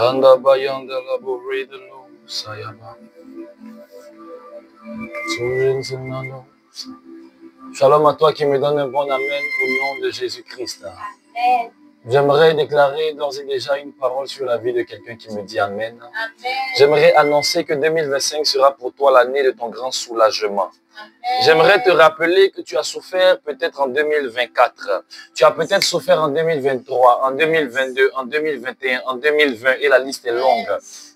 Shanda bayanda la bore de no sayaba. Shalom à toi qui me donne un bon amen au nom de Jésus-Christ. Amen. J'aimerais déclarer d'ores et déjà une parole sur la vie de quelqu'un qui me dit amen. Amen. J'aimerais annoncer que 2025 sera pour toi l'année de ton grand soulagement. Amen. J'aimerais te rappeler que tu as souffert peut-être en 2024. Tu as peut-être souffert en 2023, en 2022, en 2021, en 2020 et la liste est longue.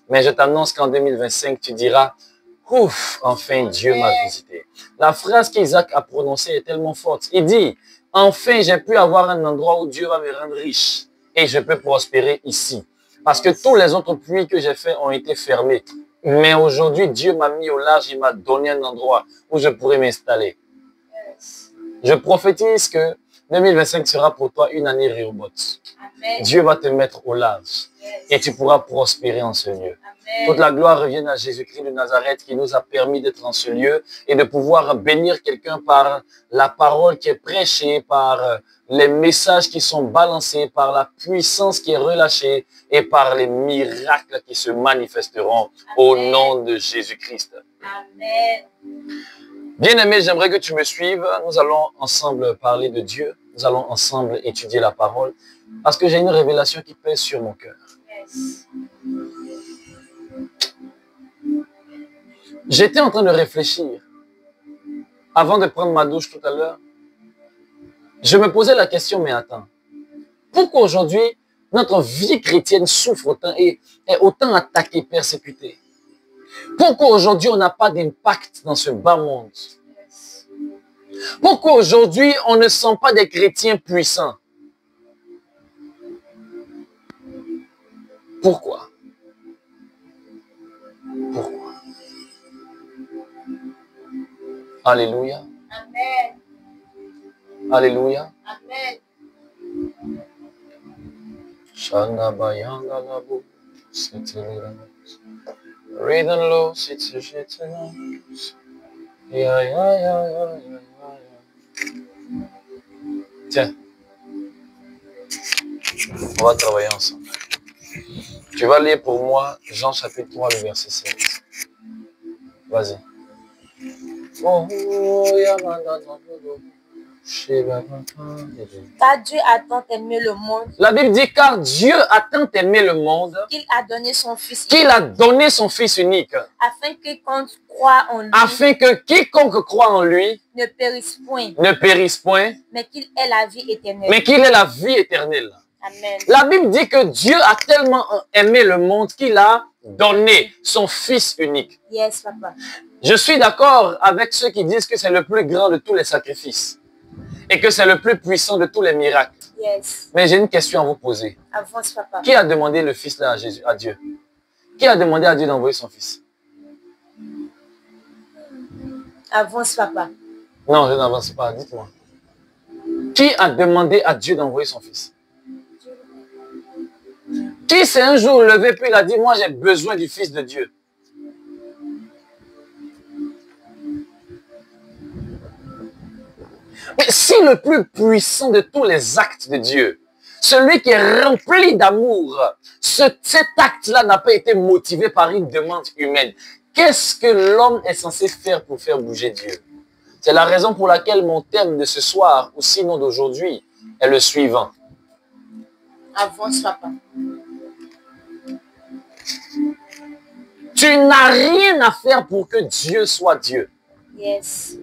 Mais je t'annonce qu'en 2025, tu diras « Ouf, enfin Dieu m'a visité ». La phrase qu'Isaac a prononcée est tellement forte. Il dit « Enfin, j'ai pu avoir un endroit où Dieu va me rendre riche et je peux prospérer ici. » Parce que tous les autres puits que j'ai faits ont été fermés. Mais aujourd'hui, Dieu m'a mis au large, il m'a donné un endroit où je pourrais m'installer. Je prophétise que 2025 sera pour toi une année Rehoboth. Dieu va te mettre au large et tu pourras prospérer en ce lieu. Amen. Toute la gloire revient à Jésus-Christ de Nazareth qui nous a permis d'être en ce lieu et de pouvoir bénir quelqu'un par la parole qui est prêchée, par les messages qui sont balancés, par la puissance qui est relâchée et par les miracles qui se manifesteront au nom de Jésus-Christ. Amen. Bien-aimé, j'aimerais que tu me suives. Nous allons ensemble parler de Dieu. Nous allons ensemble étudier la parole parce que j'ai une révélation qui pèse sur mon cœur. Yes. J'étais en train de réfléchir avant de prendre ma douche tout à l'heure. Je me posais la question, mais attends, pourquoi aujourd'hui notre vie chrétienne souffre autant et est autant attaquée, persécutée? Pourquoi aujourd'hui on n'a pas d'impact dans ce bas monde? Pourquoi aujourd'hui on ne sent pas des chrétiens puissants? Pourquoi? Pourquoi? Alléluia. Amen. Alléluia. Amen. Shanda bayanga labo, sitela. Redan lo, sitela. Ya ya ya ya ya ya. Tiens, on va travailler ensemble. Tu vas lire pour moi Jean chapitre 3, le verset 16. Vas-y. Car Dieu a tant aimé le monde La Bible dit car Dieu a tant aimé le monde qu'il a donné son Fils qu'il a donné son Fils unique afin que quiconque croit en lui afin que quiconque croit en lui ne périsse point, ne périsse point, mais qu'il ait la vie éternelle. mais qu'il ait la vie éternelle. Amen. La Bible dit que Dieu a tellement aimé le monde qu'il a donné son Fils unique. Yes, papa. Je suis d'accord avec ceux qui disent que c'est le plus grand de tous les sacrifices et que c'est le plus puissant de tous les miracles. Yes. Mais j'ai une question à vous poser. Avance, papa. Qui a demandé le Fils là à Dieu? Qui a demandé à Dieu d'envoyer son Fils? Avance, papa. Non, je n'avance pas, dites-moi. Qui a demandé à Dieu d'envoyer son Fils? Qui s'est un jour levé puis il a dit, moi j'ai besoin du Fils de Dieu? Mais si le plus puissant de tous les actes de Dieu, celui qui est rempli d'amour, cet acte-là n'a pas été motivé par une demande humaine, qu'est-ce que l'homme est censé faire pour faire bouger Dieu? C'est la raison pour laquelle mon thème de ce soir, ou sinon d'aujourd'hui, est le suivant. Avance, papa. Tu n'as rien à faire pour que Dieu soit Dieu. Yes.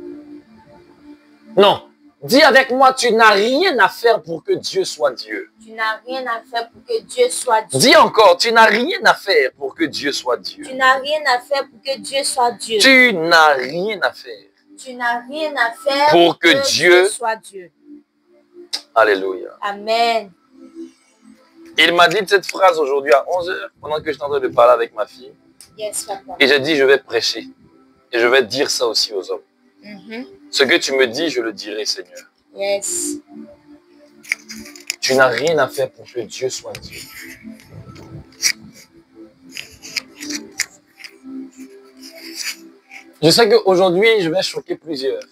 Non. Dis avec moi, tu n'as rien à faire pour que Dieu soit Dieu. Tu n'as rien à faire pour que Dieu soit Dieu. Dis encore, tu n'as rien à faire pour que Dieu soit Dieu. Tu n'as rien à faire pour que Dieu soit Dieu. Tu n'as rien à faire Tu n'as rien à faire pour que Dieu soit Dieu. Alléluia. Amen. Il m'a dit cette phrase aujourd'hui à 11 h pendant que j'étais en train de parler avec ma fille. Yes, papa. Et j'ai dit, je vais prêcher. Et je vais dire ça aussi aux hommes. Ce que tu me dis, je le dirai, Seigneur. Yes. Tu n'as rien à faire pour que Dieu soit Dieu. Je sais qu'aujourd'hui, je vais choquer plusieurs.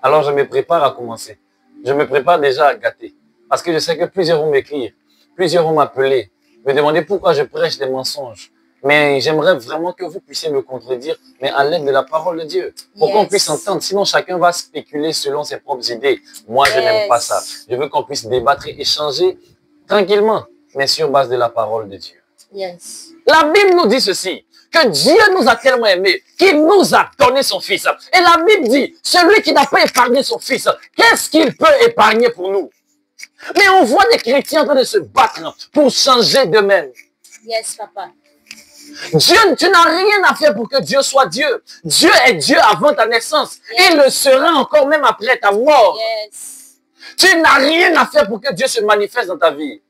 Alors, je me prépare à commencer. Je me prépare déjà à gâter. Parce que je sais que plusieurs vont m'écrire. Plusieurs vont m'appeler. me demander pourquoi je prêche des mensonges. Mais j'aimerais vraiment que vous puissiez me contredire, mais à l'aide de la parole de Dieu. Pour qu'on puisse entendre. Sinon, chacun va spéculer selon ses propres idées. Moi, je n'aime pas ça. Je veux qu'on puisse débattre et échanger tranquillement, mais sur base de la parole de Dieu. Yes. La Bible nous dit ceci, que Dieu nous a tellement aimés, qu'il nous a donné son Fils. Et la Bible dit, celui qui n'a pas épargné son Fils, qu'est-ce qu'il peut épargner pour nous? Mais on voit des chrétiens en train de se battre pour changer d'eux-mêmes. Yes, papa. Dieu, tu n'as rien à faire pour que Dieu soit Dieu. Dieu est Dieu avant ta naissance. Yes. Et le sera encore même après ta mort. Yes. Tu n'as rien à faire pour que Dieu se manifeste dans ta vie.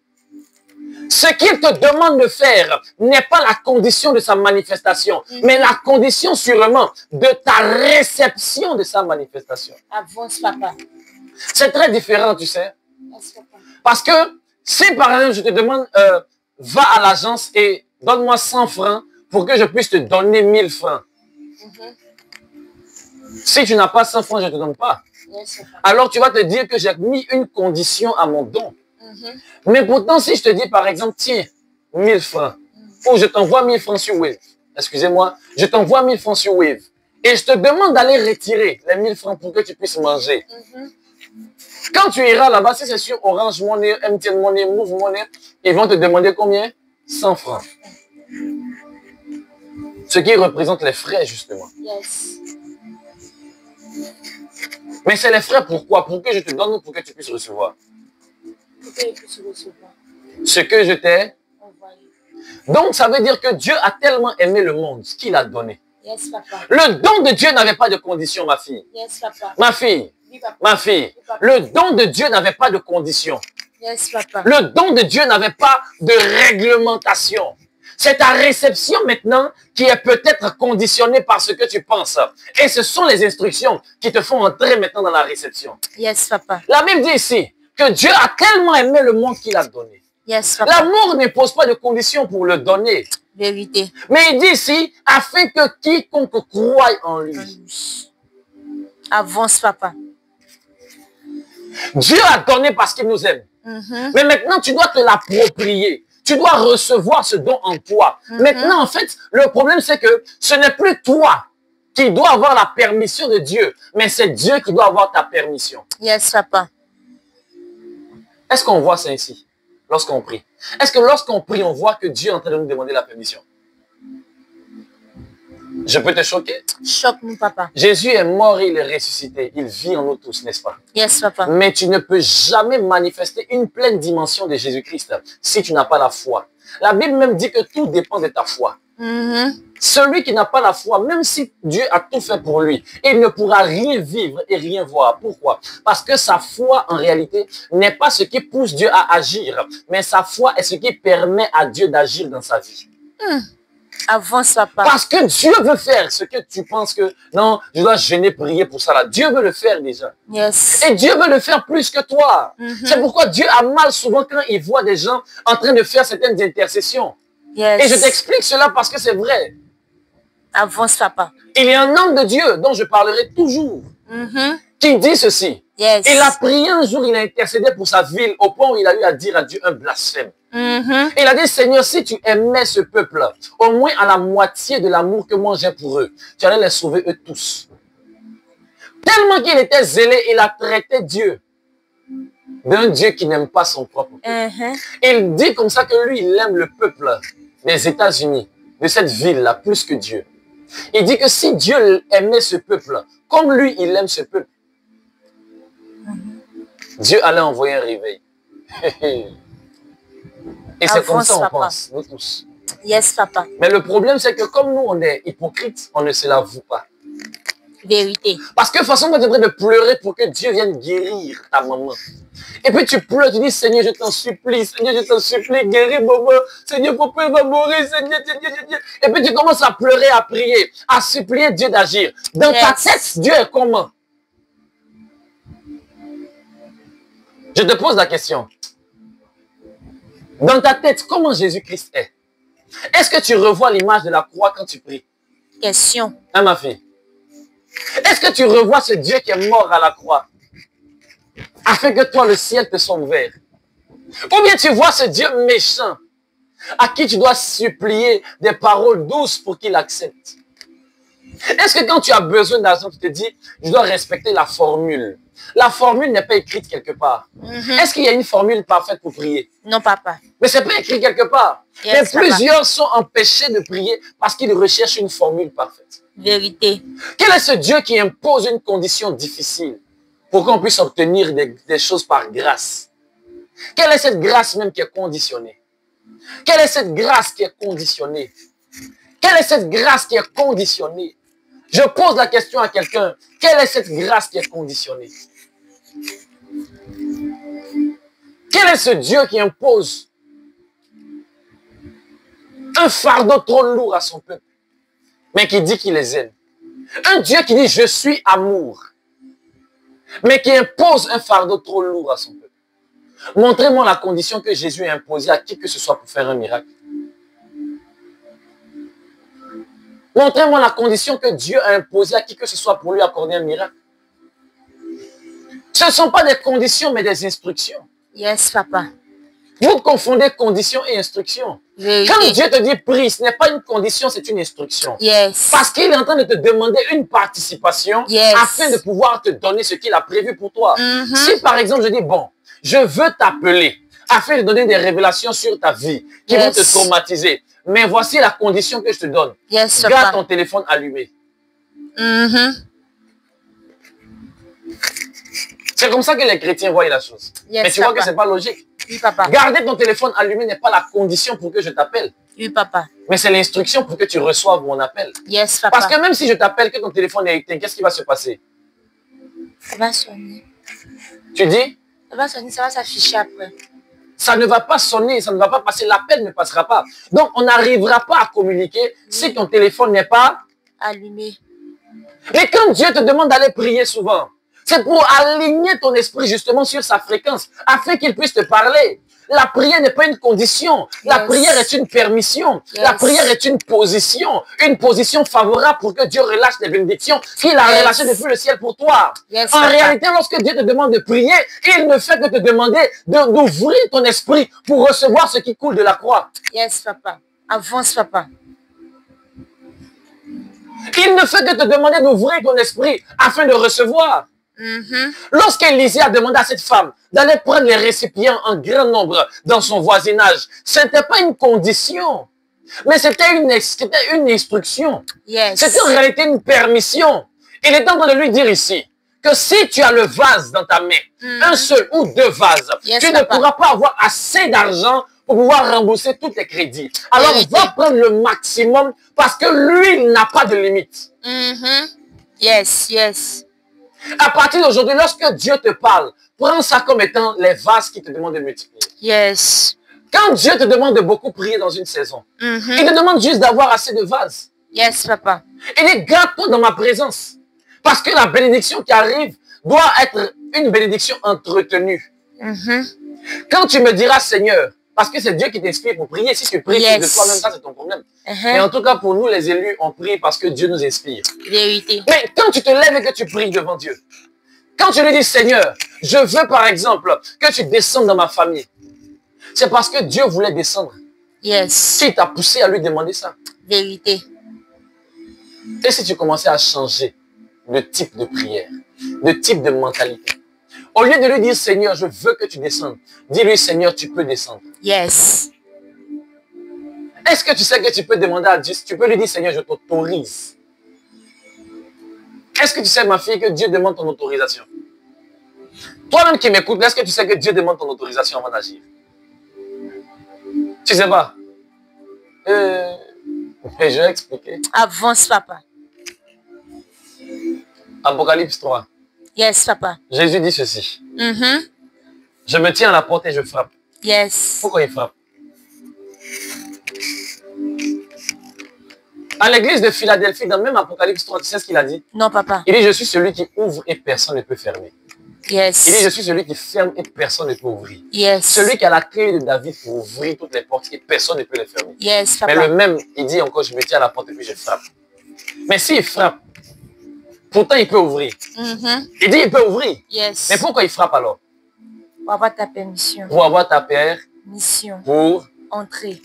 Ce qu'il te demande de faire n'est pas la condition de sa manifestation, mais la condition sûrement de ta réception de sa manifestation. Avance, papa. C'est très différent, tu sais. Yes, papa. Parce que si par exemple je te demande, va à l'agence et donne-moi 100 francs pour que je puisse te donner 1000 francs. Si tu n'as pas 100 francs, je ne te donne pas. Yes, papa. Alors tu vas te dire que j'ai mis une condition à mon don. Mais pourtant, si je te dis par exemple, tiens, 1000 francs, ou je t'envoie 1000 francs sur Wave, excusez-moi, je t'envoie 1000 francs sur Wave, et je te demande d'aller retirer les 1000 francs pour que tu puisses manger. Quand tu iras là-bas, si c'est sur Orange Money, MTN Money, Move Money, ils vont te demander combien? 100 francs. Ce qui représente les frais, justement. Yes. Mais c'est les frais pourquoi? Pour que je te donne ou pour que tu puisses recevoir? Pour que je puisse recevoir. Ce que je t'ai. Envoyé. Donc, ça veut dire que Dieu a tellement aimé le monde qu'il a donné. Yes, papa. Le don de Dieu n'avait pas de condition, ma fille. Yes, papa. Ma fille, Oui, papa. ma fille, le don de Dieu n'avait pas de condition. Yes, papa. Le don de Dieu n'avait pas de réglementation. C'est ta réception maintenant qui est peut-être conditionnée par ce que tu penses. Et ce sont les instructions qui te font entrer maintenant dans la réception. Yes, papa. La Bible dit ici que Dieu a tellement aimé le monde qu'il a donné. Yes, papa. L'amour ne pose pas de conditions pour le donner. Vérité. Mais il dit ici, afin que quiconque croie en lui. Avance, papa. Dieu a donné parce qu'il nous aime. Mais maintenant, tu dois te l'approprier. Tu dois recevoir ce don en toi. Maintenant, en fait, le problème, c'est que ce n'est plus toi qui dois avoir la permission de Dieu, mais c'est Dieu qui doit avoir ta permission. Yes, papa. Est-ce qu'on voit ça ici, lorsqu'on prie? Est-ce que lorsqu'on prie, on voit que Dieu est en train de nous demander la permission? Je peux te choquer? Choque-nous, papa. Jésus est mort et il est ressuscité. Il vit en nous tous, n'est-ce pas? Yes, papa. Mais tu ne peux jamais manifester une pleine dimension de Jésus-Christ si tu n'as pas la foi. La Bible même dit que tout dépend de ta foi. Celui qui n'a pas la foi, même si Dieu a tout fait pour lui, il ne pourra rien vivre et rien voir. Pourquoi? Parce que sa foi, en réalité, n'est pas ce qui pousse Dieu à agir, mais sa foi est ce qui permet à Dieu d'agir dans sa vie. Avance, papa. Parce que Dieu veut faire ce que tu penses que, non, je dois jeûner, prier pour ça là. Dieu veut le faire déjà. Yes. Et Dieu veut le faire plus que toi. C'est pourquoi Dieu a mal souvent quand il voit des gens en train de faire certaines intercessions. Yes. Et je t'explique cela parce que c'est vrai. Avance, papa. Il y a un homme de Dieu dont je parlerai toujours qui dit ceci. Yes. Il a prié un jour, il a intercédé pour sa ville au point où il a eu à dire à Dieu un blasphème. Il a dit, Seigneur, si tu aimais ce peuple, au moins à la moitié de l'amour que moi j'ai pour eux, tu allais les sauver eux tous. Tellement qu'il était zélé, il a traité Dieu d'un Dieu qui n'aime pas son propre peuple. Il dit comme ça que lui, il aime le peuple des États-Unis, de cette ville-là, plus que Dieu. Il dit que si Dieu aimait ce peuple, comme lui, il aime ce peuple, Dieu allait envoyer un réveil. Et c'est comme ça qu'on pense, nous tous. Yes, papa. Mais le problème, c'est que comme nous, on est hypocrites, on ne se l'avoue pas. Vérité. Parce que de toute façon, tu es en train de pleurer pour que Dieu vienne guérir ta maman. Et puis tu pleures, tu dis, Seigneur, je t'en supplie, guéris maman. Seigneur, papa va mourir, Seigneur. Et puis tu commences à pleurer, à prier, à supplier Dieu d'agir. Dans ta tête, Dieu est comment? Je te pose la question. Dans ta tête, comment Jésus-Christ est? Est-ce que tu revois l'image de la croix quand tu pries? Question. Hein, ma fille? Est-ce que tu revois ce Dieu qui est mort à la croix afin que toi, le ciel te soit ouvert? Ou bien tu vois ce Dieu méchant à qui tu dois supplier des paroles douces pour qu'il accepte? Est-ce que quand tu as besoin d'argent, tu te dis, je dois respecter la formule? La formule n'est pas écrite quelque part. Est-ce qu'il y a une formule parfaite pour prier? Non, papa. Mais c'est pas écrit quelque part. Yes, Mais plusieurs sont empêchés de prier parce qu'ils recherchent une formule parfaite. Vérité. Quel est ce Dieu qui impose une condition difficile pour qu'on puisse obtenir des choses par grâce? Quelle est cette grâce même qui est conditionnée? Quelle est cette grâce qui est conditionnée? Quelle est cette grâce qui est conditionnée? Je pose la question à quelqu'un. Quelle est cette grâce qui est conditionnée? Quel est ce Dieu qui impose un fardeau trop lourd à son peuple, mais qui dit qu'il les aime? Un Dieu qui dit « Je suis amour », mais qui impose un fardeau trop lourd à son peuple. Montrez-moi la condition que Jésus a imposée à qui que ce soit pour faire un miracle. Montrez-moi la condition que Dieu a imposée à qui que ce soit pour lui accorder un miracle. Ce ne sont pas des conditions, mais des instructions. Yes, papa. Vous confondez condition et instruction. Vérité. Quand Dieu te dit prie, ce n'est pas une condition, c'est une instruction. Yes. Parce qu'il est en train de te demander une participation Yes. afin de pouvoir te donner ce qu'il a prévu pour toi. Si par exemple je dis, bon, je veux t'appeler afin de donner des révélations sur ta vie qui vont te traumatiser. Mais voici la condition que je te donne. Yes, Garde papa. ton téléphone allumé. C'est comme ça que les chrétiens voient la chose. Yes, mais tu vois papa. que ce n'est pas logique. Oui, papa. Garder ton téléphone allumé n'est pas la condition pour que je t'appelle. Oui, papa. Mais c'est l'instruction pour que tu reçoives mon appel. Yes, papa. Parce que même si je t'appelle que ton téléphone est éteint, qu'est-ce qui va se passer? Ça va sonner. Tu dis? Ça va sonner, ça va s'afficher après. Ça ne va pas sonner, ça ne va pas passer, l'appel ne passera pas. Donc, on n'arrivera pas à communiquer si ton téléphone n'est pas allumé. Et quand Dieu te demande d'aller prier souvent, c'est pour aligner ton esprit justement sur sa fréquence, afin qu'il puisse te parler. La prière n'est pas une condition. La prière est une permission. La prière est une position favorable pour que Dieu relâche les bénédictions qu'il a relâchées depuis le ciel pour toi. En réalité, lorsque Dieu te demande de prier, il ne fait que te demander d'ouvrir ton esprit pour recevoir ce qui coule de la croix. Yes, papa. Avance, papa. Il ne fait que te demander d'ouvrir ton esprit afin de recevoir. Lorsqu'Élisée a demandé à cette femme d'aller prendre les récipients en grand nombre dans son voisinage, ce n'était pas une condition, mais c'était une instruction. C'était en réalité une permission. Il est en train de lui dire ici que si tu as le vase dans ta main, un seul ou deux vases, tu ne pourras pas avoir assez d'argent pour pouvoir rembourser tous tes crédits. Alors, va prendre le maximum parce que lui, il n'a pas de limite. Yes. À partir d'aujourd'hui, lorsque Dieu te parle, prends ça comme étant les vases qui te demandent de multiplier. Yes. Quand Dieu te demande de beaucoup prier dans une saison, il te demande juste d'avoir assez de vases. Yes, papa. Il dit, garde-toi dans ma présence. Parce que la bénédiction qui arrive doit être une bénédiction entretenue. Quand tu me diras, Seigneur, parce que c'est Dieu qui t'inspire pour prier. Si tu pries de toi-même, ça c'est ton problème. Mais en tout cas, pour nous les élus, on prie parce que Dieu nous inspire. Vérité. Mais quand tu te lèves et que tu pries devant Dieu, quand tu lui dis, Seigneur, je veux par exemple que tu descendes dans ma famille, c'est parce que Dieu voulait descendre. Yes. Qui t'a poussé à lui demander ça. Vérité. Et si tu commençais à changer de type de prière, de type de mentalité, au lieu de lui dire, Seigneur, je veux que tu descendes, dis-lui, Seigneur, tu peux descendre. Yes. Est-ce que tu sais que tu peux demander à Dieu, tu peux lui dire, Seigneur, je t'autorise. Est-ce que tu sais, ma fille, que Dieu demande ton autorisation? Toi-même qui m'écoutes, est-ce que tu sais que Dieu demande ton autorisation avant d'agir? Tu sais pas? Mais je vais expliquer. Avance, papa. Apocalypse 3. Yes, papa. Jésus dit ceci. Je me tiens à la porte et je frappe. Yes. Pourquoi il frappe? À l'église de Philadelphie, dans même Apocalypse 3, tu sais ce qu'il a dit? Non, papa. Il dit, je suis celui qui ouvre et personne ne peut fermer. Yes. Il dit, je suis celui qui ferme et personne ne peut ouvrir. Yes. Celui qui a la clé de David pour ouvrir toutes les portes et personne ne peut les fermer. Yes, papa. Mais le même, il dit encore, je me tiens à la porte et puis je frappe. Mais s'il frappe, pourtant il peut ouvrir. Il dit, il peut ouvrir. Yes. Mais pourquoi il frappe alors? Pour avoir ta permission. Pour avoir ta permission. Mission. Pour entrer.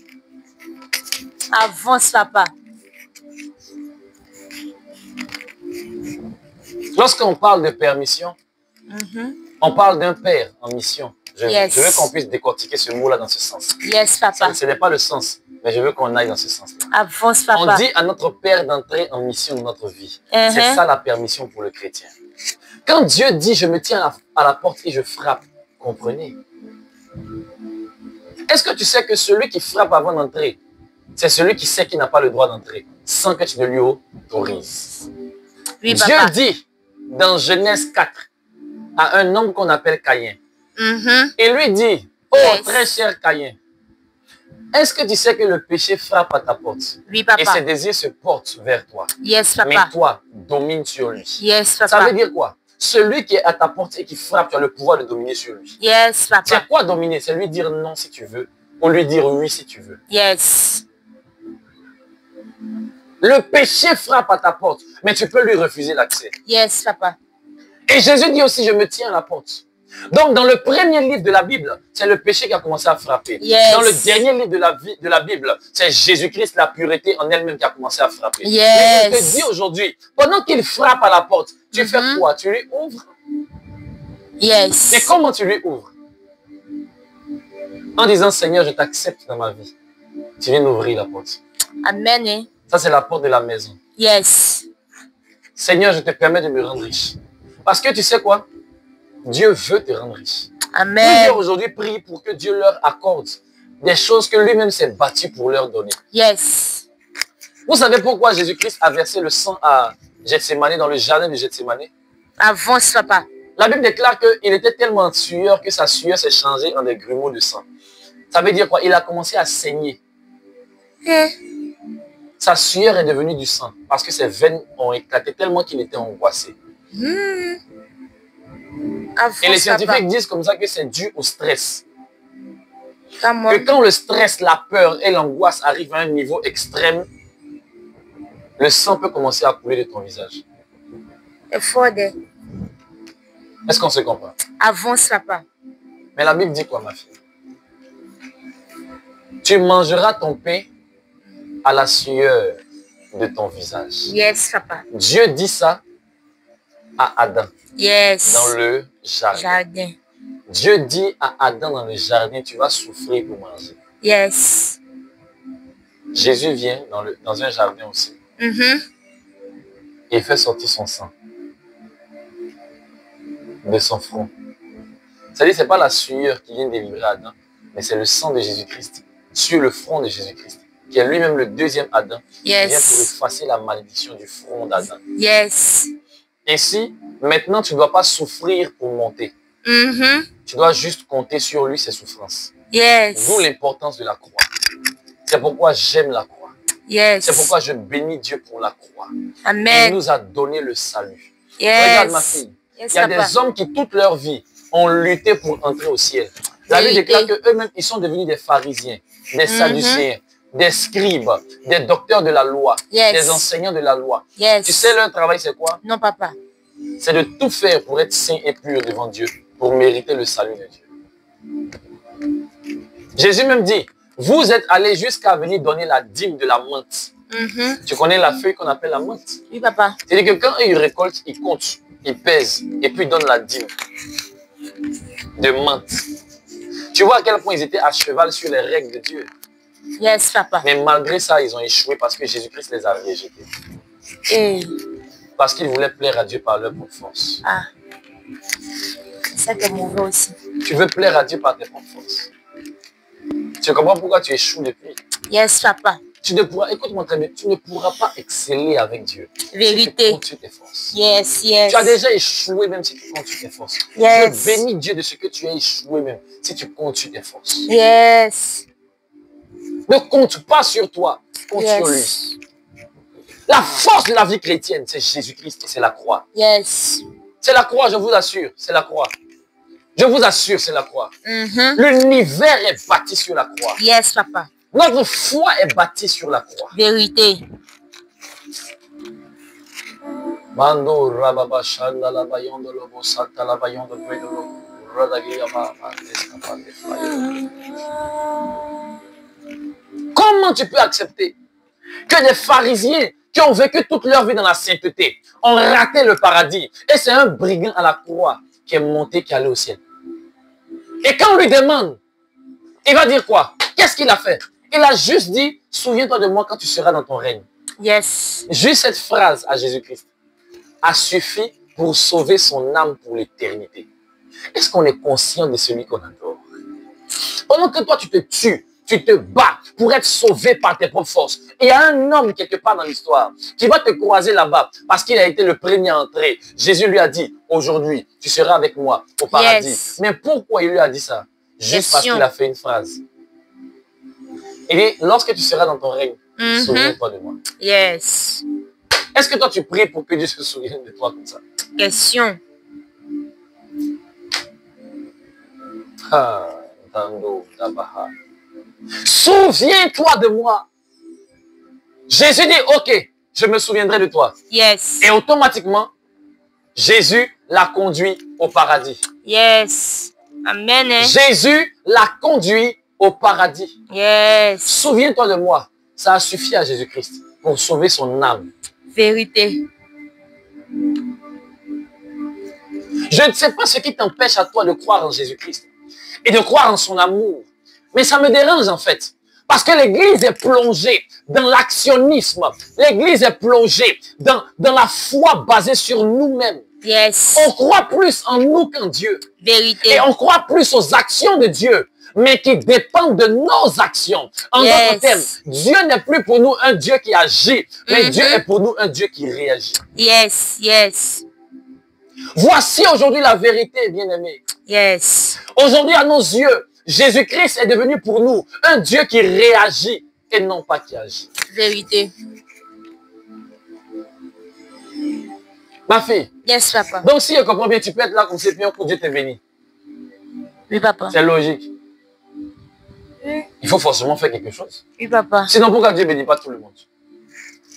Avance, papa. Lorsqu'on parle de permission, on parle d'un père en mission. Je veux qu'on puisse décortiquer ce mot-là dans ce sens. Yes, papa. Ce n'est pas le sens, mais je veux qu'on aille dans ce sens-là. Avance, papa. On dit à notre père d'entrer en mission dans notre vie. C'est ça la permission pour le chrétien. Quand Dieu dit, je me tiens à la porte et je frappe, comprenez? Est-ce que tu sais que celui qui frappe avant d'entrer, c'est celui qui sait qu'il n'a pas le droit d'entrer, sans que tu ne lui autorises? Oui, Dieu papa. dit, dans Genèse 4, à un homme qu'on appelle Caïn, il lui dit, oh, très cher Caïn, est-ce que tu sais que le péché frappe à ta porte? Oui, papa. Et ses désirs se portent vers toi. Yes, papa. Mais toi, domine sur lui. Yes, papa. Ça veut dire quoi? Celui qui est à ta porte et qui frappe, tu as le pouvoir de dominer sur lui. Yes, papa. C'est quoi dominer? C'est lui dire non si tu veux, ou lui dire oui si tu veux. Yes. Le péché frappe à ta porte, mais tu peux lui refuser l'accès. Yes, papa. Et Jésus dit aussi, je me tiens à la porte. Donc, dans le premier livre de la Bible, c'est le péché qui a commencé à frapper. Yes. Dans le dernier livre de la Bible, c'est Jésus-Christ, la pureté en elle-même qui a commencé à frapper. Yes. Mais je te dis aujourd'hui, pendant qu'il frappe à la porte, tu fais quoi? Tu lui ouvres? Yes. Mais comment tu lui ouvres? En disant, Seigneur, je t'accepte dans ma vie. Tu viens d'ouvrir la porte. Amen. Eh? Ça, c'est la porte de la maison. Yes. Seigneur, je te permets de me rendre riche. Parce que tu sais quoi? Dieu veut te rendre riche. Amen. Plusieurs aujourd'hui prient pour que Dieu leur accorde des choses que lui-même s'est battu pour leur donner. Yes. Vous savez pourquoi Jésus-Christ a versé le sang à Gethsémani, dans le jardin de Gethsémani? Avance, papa. La Bible déclare qu'il était tellement en sueur que sa sueur s'est changée en des grumeaux de sang. Ça veut dire quoi? Il a commencé à saigner. Sa sueur est devenue du sang parce que ses veines ont éclaté tellement qu'il était angoissé. Avance, Et les scientifiques papa. disent comme ça que c'est dû au stress. Come on. Que quand le stress, la peur et l'angoisse arrivent à un niveau extrême, le sang peut commencer à couler de ton visage. Est-ce qu'on se comprend? Avance, papa. Mais la Bible dit quoi, ma fille? Tu mangeras ton pain à la sueur de ton visage. Yes, papa. Dieu dit ça à Adam Yes. dans le jardin. Jardin. Dieu dit à Adam dans le jardin, tu vas souffrir pour manger. Yes. Jésus vient dans un jardin aussi et fait sortir son sang de son front. C'est-à-dire, ce n'est pas la sueur qui vient délivrer Adam, mais c'est le sang de Jésus-Christ sur le front de Jésus-Christ, qui est lui-même le deuxième Adam, qui vient pour effacer la malédiction du front d'Adam. Yes. Ainsi, maintenant, tu ne dois pas souffrir pour monter. Tu dois juste compter sur lui, ses souffrances. Yes. D'où l'importance de la croix. C'est pourquoi j'aime la croix. Yes. C'est pourquoi je bénis Dieu pour la croix. Amen. Il nous a donné le salut. Yes. Regarde ma fille. Yes, Il y a papa. des hommes qui, toute leur vie, ont lutté pour entrer au ciel. La Bible déclare qu'eux-mêmes, ils sont devenus des pharisiens, des sadducéens, des scribes, des docteurs de la loi, des enseignants de la loi. Yes. Tu sais, leur travail, c'est quoi? Non, papa. C'est de tout faire pour être saint et pur devant Dieu, pour mériter le salut de Dieu. Jésus même dit, vous êtes allés jusqu'à venir donner la dîme de la menthe. Tu connais la feuille qu'on appelle la menthe? Oui, papa. C'est-à-dire que quand ils récoltent, ils comptent, ils pèsent, et puis ils donnent la dîme de menthe. Tu vois à quel point ils étaient à cheval sur les règles de Dieu. Yes, papa. Mais malgré ça, ils ont échoué parce que Jésus-Christ les a rejetés. Hey. Parce qu'ils voulaient plaire à Dieu par leur propre force. Ah. C'est ça qui est mauvais aussi. Tu veux plaire à Dieu par tes propres forces. Tu comprends pourquoi tu échoues depuis? Yes, papa. Tu ne pourras, écoute-moi très bien, tu ne pourras pas exceller avec Dieu. Vérité. Si tu comptes sur tes forces. Yes, yes. Tu as déjà échoué même si tu comptes sur tes forces. Yes. Je bénis Dieu de ce que tu as échoué même si tu comptes sur tes forces. Yes. Ne compte pas sur toi, compte sur lui. La force de la vie chrétienne, c'est Jésus-Christ et c'est la croix. Yes. C'est la croix, je vous assure, c'est la croix. Je vous assure, c'est la croix. Mm-hmm. L'univers est bâti sur la croix. Yes, papa. Notre foi est bâtie sur la croix. Vérité. Mando rababa shanda la bayondo lobo salta la bayondo bredo radagia ma escapade. Comment tu peux accepter que des pharisiens qui ont vécu toute leur vie dans la sainteté ont raté le paradis. Et c'est un brigand à la croix qui est monté, qui est allé au ciel. Et quand on lui demande, il va dire quoi? Qu'est-ce qu'il a fait? Il a juste dit, souviens-toi de moi quand tu seras dans ton règne. Yes. Juste cette phrase à Jésus-Christ a suffi pour sauver son âme pour l'éternité. Est-ce qu'on est conscient de celui qu'on adore? Pendant que toi, tu te tues, tu te bats pour être sauvé par tes propres forces. Et il y a un homme quelque part dans l'histoire qui va te croiser là-bas parce qu'il a été le premier à entrer. Jésus lui a dit, aujourd'hui, tu seras avec moi au paradis. Yes. Mais pourquoi il lui a dit ça? Juste parce Question. qu'il a fait une phrase. Il dit, lorsque tu seras dans ton règne, souviens-toi de moi. Yes. Est-ce que toi, tu pries pour que Dieu se souvienne de toi comme ça? Question. Ah, Tando, Tabaha. Souviens-toi de moi. Jésus dit, ok, je me souviendrai de toi. Yes. Et automatiquement, Jésus l'a conduit au paradis. Yes. Amen. Hein? Jésus l'a conduit au paradis. Yes. Souviens-toi de moi. Ça a suffi à Jésus-Christ pour sauver son âme. Vérité. Je ne sais pas ce qui t'empêche à toi de croire en Jésus-Christ et de croire en son amour. Mais ça me dérange en fait. Parce que l'Église est plongée dans l'actionnisme. L'Église est plongée dans la foi basée sur nous-mêmes. Yes. On croit plus en nous qu'en Dieu. Vérité. Et on croit plus aux actions de Dieu, mais qui dépendent de nos actions. En d'autres termes, Dieu n'est plus pour nous un Dieu qui agit, mais Dieu est pour nous un Dieu qui réagit. Yes. Yes. Voici aujourd'hui la vérité, bien-aimés. Yes. Aujourd'hui, à nos yeux, Jésus-Christ est devenu pour nous un Dieu qui réagit et non pas qui agit. Vérité. Ma fille. Yes, papa. Donc, si je comprends bien, tu peux être là comme c'est bien pour Dieu te bénir. Oui, papa. C'est logique. Il faut forcément faire quelque chose. Oui, papa. Sinon, pourquoi Dieu ne bénit pas tout le monde?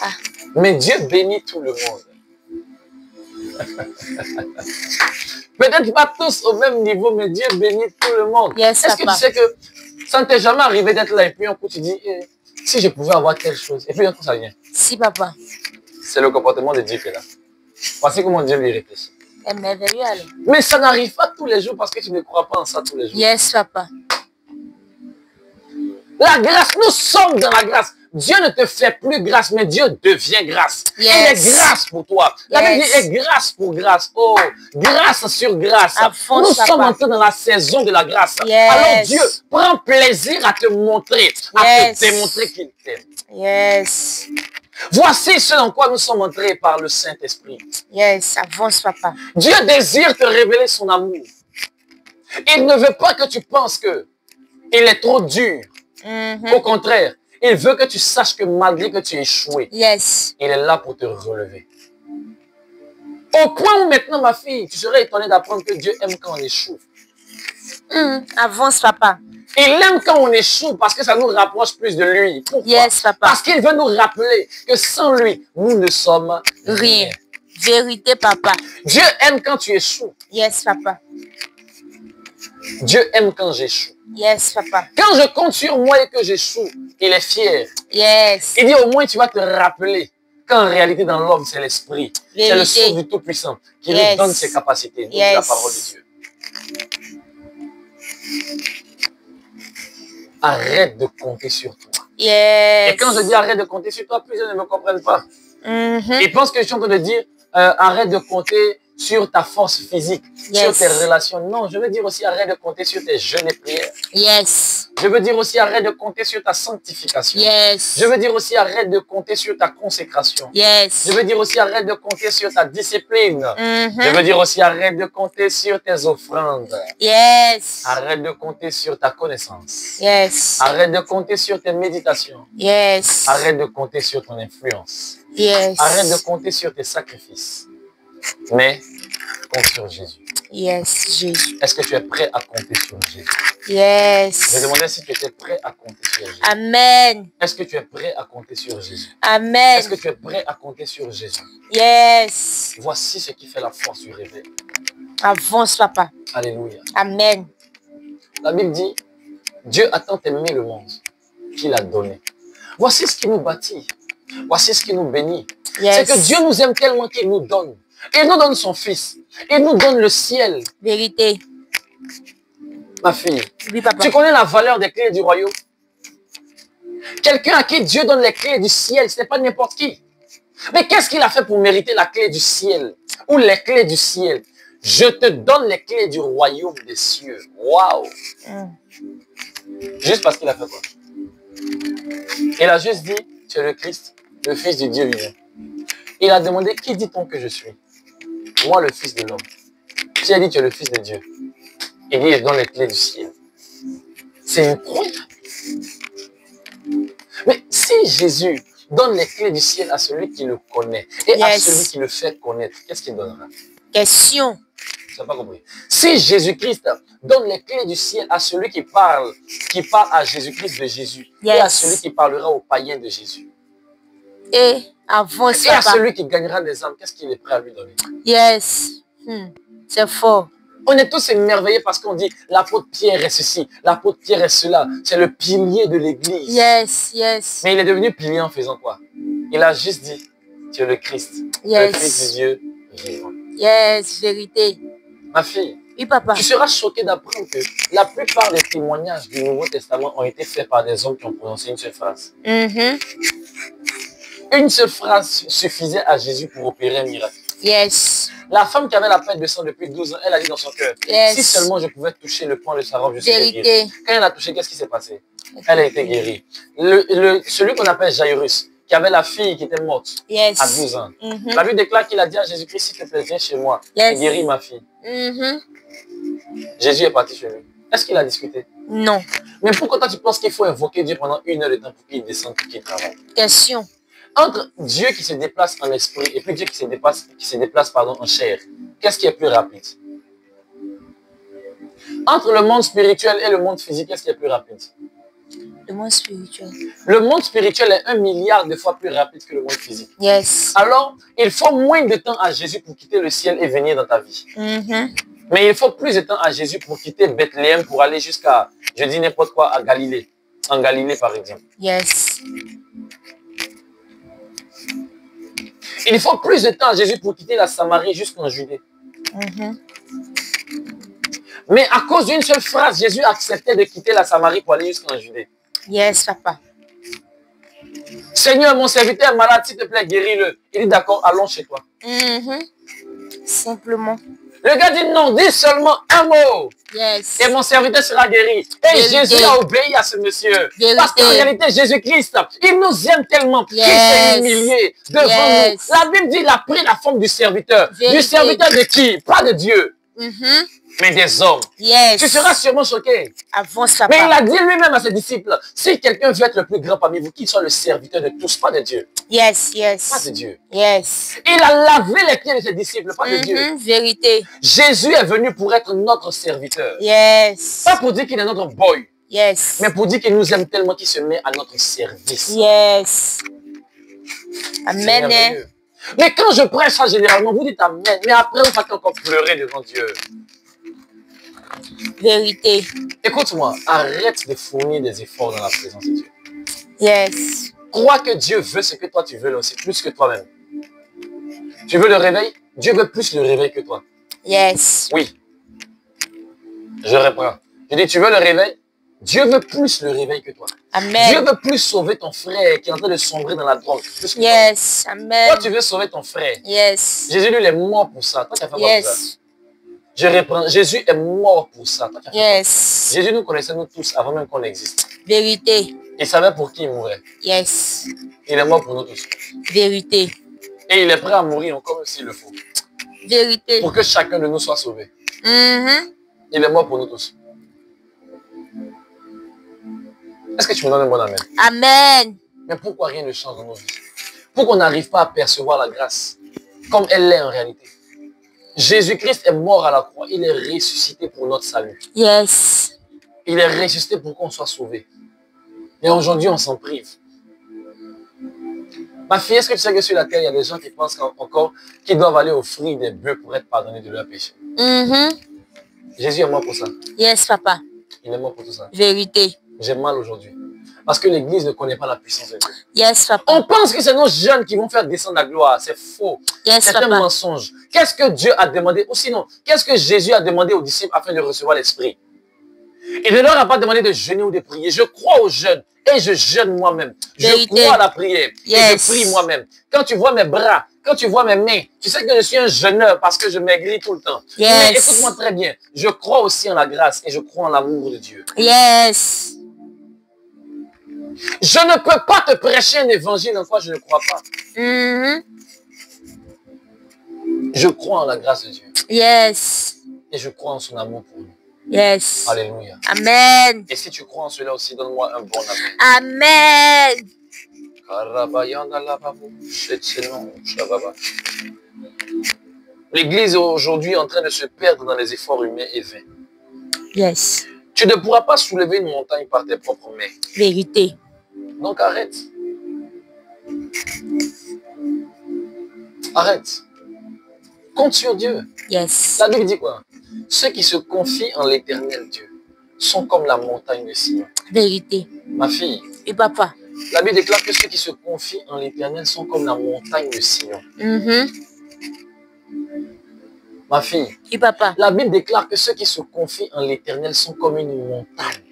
Ah. Mais Dieu bénit tout le monde. Peut-être pas tous au même niveau, mais Dieu bénit tout le monde. Yes, est-ce que tu sais que ça ne t'est jamais arrivé d'être là et puis un coup tu dis, si je pouvais avoir telle chose, et puis un coup ça vient? Si, papa. C'est le comportement de Dieu qui est là. Voici comment Dieu lui réfléchit. C'est merveilleux, alors. Mais ça n'arrive pas tous les jours parce que tu ne crois pas en ça tous les jours. Yes, papa. La grâce, nous sommes dans la grâce. Dieu ne te fait plus grâce, mais Dieu devient grâce. Yes. Il est grâce pour toi. La Bible dit, est grâce pour grâce. Oh, grâce sur grâce. Nous sommes entrés dans la saison de la grâce. Yes. Alors Dieu prend plaisir à te montrer, à te démontrer qu'il t'aime. Yes. Voici ce en quoi nous sommes entrés par le Saint-Esprit. Yes, avance, papa. Dieu désire te révéler son amour. Il ne veut pas que tu penses que il est trop dur. Au contraire, il veut que tu saches que malgré que tu aies échoué, yes, il est là pour te relever. Au point où maintenant, ma fille, tu serais étonnée d'apprendre que Dieu aime quand on échoue. Avance, papa. Il aime quand on échoue parce que ça nous rapproche plus de lui. Pourquoi? Yes, papa. Parce qu'il veut nous rappeler que sans lui, nous ne sommes rien. Vérité, papa. Dieu aime quand tu échoues. Yes, papa. Dieu aime quand j'échoue. Yes, papa. Quand je compte sur moi et que j'échoue, il est fier. Yes. Il dit au moins tu vas te rappeler qu'en réalité dans l'homme c'est l'esprit. C'est le souffle du Tout-Puissant qui lui donne ses capacités. C'est la parole de Dieu. Arrête de compter sur toi. Yes. Et quand je dis arrête de compter sur toi, plusieurs ne me comprennent pas. Ils pensent que je suis en train de dire arrête de compter sur ta force physique, sur tes relations. Non, je veux dire aussi arrête de compter sur tes jeûnes et prières. Yes. Je veux dire aussi arrête de compter sur ta sanctification. Yes. Je veux dire aussi arrête de compter sur ta consécration. Yes. Je veux dire aussi arrête de compter sur ta discipline. Je veux dire aussi arrête de compter sur tes offrandes. Yes. Arrête de compter sur ta connaissance. Yes. Arrête de compter sur tes méditations. Yes. Arrête de compter sur ton influence. Yes. Arrête de compter sur tes sacrifices. Mais compte sur Jésus. Yes, Jésus. Est-ce que tu es prêt à compter sur Jésus? Yes. Je demandais si tu étais prêt à compter sur Jésus. Amen. Est-ce que tu es prêt à compter sur Jésus? Amen. Est-ce que tu es prêt à compter sur Jésus? Yes. Voici ce qui fait la force du réveil. Avance, papa. Alléluia. Amen. La Bible dit, Dieu a tant aimé le monde qu'il a donné. Voici ce qui nous bâtit. Voici ce qui nous bénit. Yes. C'est que Dieu nous aime tellement qu'il nous donne. Il nous donne son Fils. Il nous donne le ciel. Vérité. Ma fille, Oui, papa. tu connais la valeur des clés du royaume? Quelqu'un à qui Dieu donne les clés du ciel, ce n'est pas n'importe qui. Mais qu'est-ce qu'il a fait pour mériter la clé du ciel? Ou les clés du ciel? Je te donne les clés du royaume des cieux. Waouh! Juste parce qu'il a fait quoi? Il a juste dit, tu es le Christ, le Fils du Dieu vivant. Il a demandé, qui dit-on que je suis? Moi, le Fils de l'homme. Qui a dit, tu es le Fils de Dieu? Il dit, je donne les clés du ciel. C'est incroyable. Mais si Jésus donne les clés du ciel à celui qui le connaît et à celui qui le fait connaître, qu'est-ce qu'il donnera? Question. Tu n'as pas compris. Si Jésus-Christ donne les clés du ciel à celui qui parle à Jésus-Christ de Jésus, et à celui qui parlera aux païens de Jésus, et avance, et à celui qui gagnera des âmes, qu'est-ce qu'il est prêt à lui donner? Yes. C'est fort. On est tous émerveillés parce qu'on dit l'apôtre Pierre est ceci, l'apôtre Pierre est cela. C'est le pilier de l'église. Yes, yes. Mais il est devenu pilier en faisant quoi? Il a juste dit, tu es le Christ, le Fils de Dieu vivant. Yes, vérité. Ma fille, oui, papa. Tu seras choqué d'apprendre que la plupart des témoignages du Nouveau Testament ont été faits par des hommes qui ont prononcé une seule phrase. Une seule phrase suffisait à Jésus pour opérer un miracle. Yes. La femme qui avait la pête de sang depuis 12 ans, elle a dit dans son cœur, si seulement je pouvais toucher le pan de sa robe, je serais guérie. Quand elle a touché, qu'est-ce qui s'est passé? Elle a été guérie. Celui qu'on appelle Jairus, qui avait la fille qui était morte à 12 ans. La Bible déclare qu'il a dit à Jésus-Christ, s'il te plaît, viens chez moi, guéris ma fille. Jésus est parti chez lui. Est-ce qu'il a discuté? Non. Mais pourquoi toi tu penses qu'il faut invoquer Dieu pendant 1 heure de temps pour qu'il descende, pour qu'il travaille? Question. Entre Dieu qui se déplace en esprit et puis Dieu qui se déplace en chair, qu'est-ce qui est plus rapide? Entre le monde spirituel et le monde physique, qu'est-ce qui est plus rapide? Le monde spirituel. Le monde spirituel est 1 milliard de fois plus rapide que le monde physique. Yes. Alors, il faut moins de temps à Jésus pour quitter le ciel et venir dans ta vie. Mais il faut plus de temps à Jésus pour quitter Bethléem pour aller jusqu'à, je dis n'importe quoi, à Galilée. En Galilée, par exemple. Yes. Il faut plus de temps à Jésus pour quitter la Samarie jusqu'en Judée. Mais à cause d'une seule phrase, Jésus acceptait de quitter la Samarie pour aller jusqu'en Judée. Yes, papa. Seigneur, mon serviteur est malade, s'il te plaît, guéris-le. Il dit d'accord, allons chez toi. Simplement. Le gars dit non, dis seulement un mot. Yes. Et mon serviteur sera guéri. Et Jésus a obéi à ce monsieur. Parce qu'en réalité, Jésus-Christ, il nous aime tellement qu'il s'est humilié devant nous. La Bible dit qu'il a pris la forme du serviteur. Du serviteur de qui? Pas de Dieu. Mais des hommes. Yes. Tu seras sûrement choqué. Avance, papa. Mais il a dit lui-même à ses disciples, si quelqu'un veut être le plus grand parmi vous, qu'il soit le serviteur de tous, pas de Dieu. Yes, yes. Pas de Dieu. Yes. Il a lavé les pieds de ses disciples, pas de Dieu. Vérité. Jésus est venu pour être notre serviteur. Yes. Pas pour dire qu'il est notre boy. Yes. Mais pour dire qu'il nous aime tellement qu'il se met à notre service. Yes. Amen. Mais quand je prêche ça généralement, vous dites amen. Mais après, vous faites encore pleurer devant Dieu. Vérité. Écoute-moi, arrête de fournir des efforts dans la présence de Dieu. Yes. Crois que Dieu veut ce que toi tu veux aussi, plus que toi-même. Tu veux le réveil? Dieu veut plus le réveil que toi. Yes. Oui. Je reprends. Je dis, tu veux le réveil? Dieu veut plus le réveil que toi. Amen. Dieu veut plus sauver ton frère qui est en train de sombrer dans la drogue. Plus que yes. Toi. Amen. Toi, tu veux sauver ton frère. Yes. Jésus, lui, il est mort pour ça. Toi, tu as fait yes. quoi pour ça? Je reprends. Jésus est mort pour ça. Toi, yes. Jésus nous connaissait nous tous avant même qu'on existe. Vérité. Il savait pour qui il mourait. Yes. Il est mort pour nous tous. Vérité. Et il est prêt à mourir encore s'il le faut. Vérité. Pour que chacun de nous soit sauvé. Il est mort pour nous tous. Est-ce que tu me donnes un bon amen? Amen. Mais pourquoi rien ne change dans nos vies? Pourquoi on n'arrive pas à percevoir la grâce comme elle l'est en réalité? Jésus-Christ est mort à la croix. Il est ressuscité pour notre salut. Yes. Il est ressuscité pour qu'on soit sauvé. Et aujourd'hui, on s'en prive. Ma fille, est-ce que tu sais que sur la terre, il y a des gens qui pensent encore qu'ils doivent aller offrir des bœufs pour être pardonnés de leurs péchés? Jésus est mort pour ça. Yes, papa. Il est mort pour tout ça. Vérité. J'ai mal aujourd'hui. Parce que l'église ne connaît pas la puissance de Dieu. Yes, On papa. pense que c'est nos jeunes qui vont faire descendre la gloire. C'est faux. Yes, C'est un papa. mensonge. Qu'est-ce que Dieu a demandé? Ou sinon, qu'est-ce que Jésus a demandé aux disciples afin de recevoir l'Esprit? Il ne leur a pas demandé de jeûner ou de prier. Je crois aux jeunes et je jeûne moi-même. Je Vérité. crois à la prière et Yes. je prie moi-même. Quand tu vois mes bras, quand tu vois mes mains, tu sais que je suis un jeûneur parce que je maigris tout le temps. Yes. Mais écoute-moi très bien. Je crois aussi en la grâce et je crois en l'amour de Dieu. Yes. Je ne peux pas te prêcher un évangile en quoi je ne crois pas. Mhm. Je crois en la grâce de Dieu Yes. et je crois en son amour pour nous. Yes. Alléluia. Amen. Et si tu crois en cela aussi, donne-moi un bon amen. Amen. L'église est aujourd'hui en train de se perdre dans les efforts humains et vains. Yes. Tu ne pourras pas soulever une montagne par tes propres mains. Vérité. Donc arrête. Arrête. Compte sur Dieu. Yes. La Bible dit quoi? Ceux qui se confient en l'éternel Dieu sont comme la montagne de Sion. Vérité. Ma fille, Et papa. la Bible déclare que ceux qui se confient en l'éternel sont comme la montagne de Sion. Mhm. Ma fille, Et papa. la Bible déclare que ceux qui se confient en l'éternel sont comme une montagne.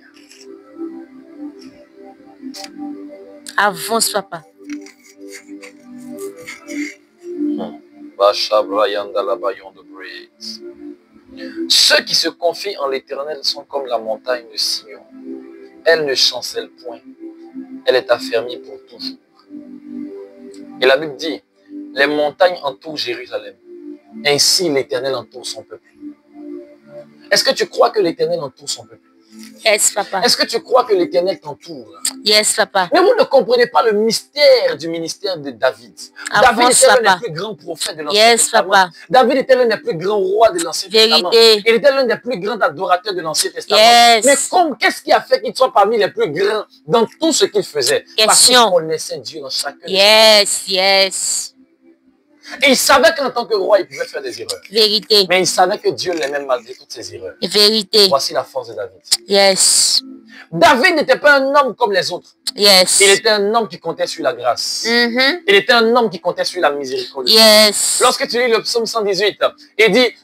Avance, papa. Ceux qui se confient en l'éternel sont comme la montagne de Sion. Elle ne chancelle point. Elle est affermie pour toujours. Et la Bible dit, les montagnes entourent Jérusalem. Ainsi l'éternel entoure son peuple. Est-ce que tu crois que l'éternel entoure son peuple? Yes, papa. Est-ce que tu crois que l'éternel t'entoure? Yes, papa. Mais vous ne comprenez pas le mystère du ministère de David. Avance, David était l'un papa. des plus grands prophètes de l'Ancien Yes, Testament. papa. David était l'un des plus grands rois de l'Ancien Testament. Vérité. Il était l'un des plus grands adorateurs de l'Ancien Testament. Yes. Mais qu'est-ce qui a fait qu'il soit parmi les plus grands dans tout ce qu'il faisait? Parce qu'il Question. connaissait Dieu dans chacun. Yes, yes. Et il savait qu'en tant que roi, il pouvait faire des erreurs. Vérité. Mais il savait que Dieu l'aimait malgré toutes ses erreurs. Vérité. Voici la force de David. Yes. David n'était pas un homme comme les autres. Yes. Il était un homme qui comptait sur la grâce. Mhm. Il était un homme qui comptait sur la miséricorde. Yes. Lorsque tu lis le psaume 118, il dit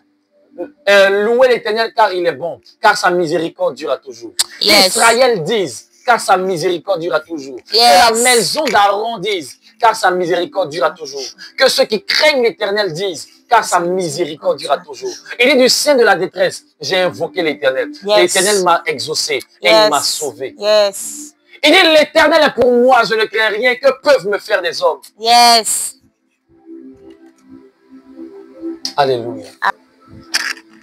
louez l'Éternel car il est bon, car sa miséricorde durera toujours. Yes. Israël dise, car sa miséricorde durera toujours. Yes. Que la maison d'Aaron dise, car sa miséricorde durera toujours. Que ceux qui craignent l'Éternel disent, car sa miséricorde durera toujours. Il est du sein de la détresse, j'ai invoqué l'Éternel. Yes. L'Éternel m'a exaucé et Yes. il m'a sauvé. Yes. Il dit, l'Éternel est pour moi, je ne crains rien, que peuvent me faire des hommes. Yes. Alléluia.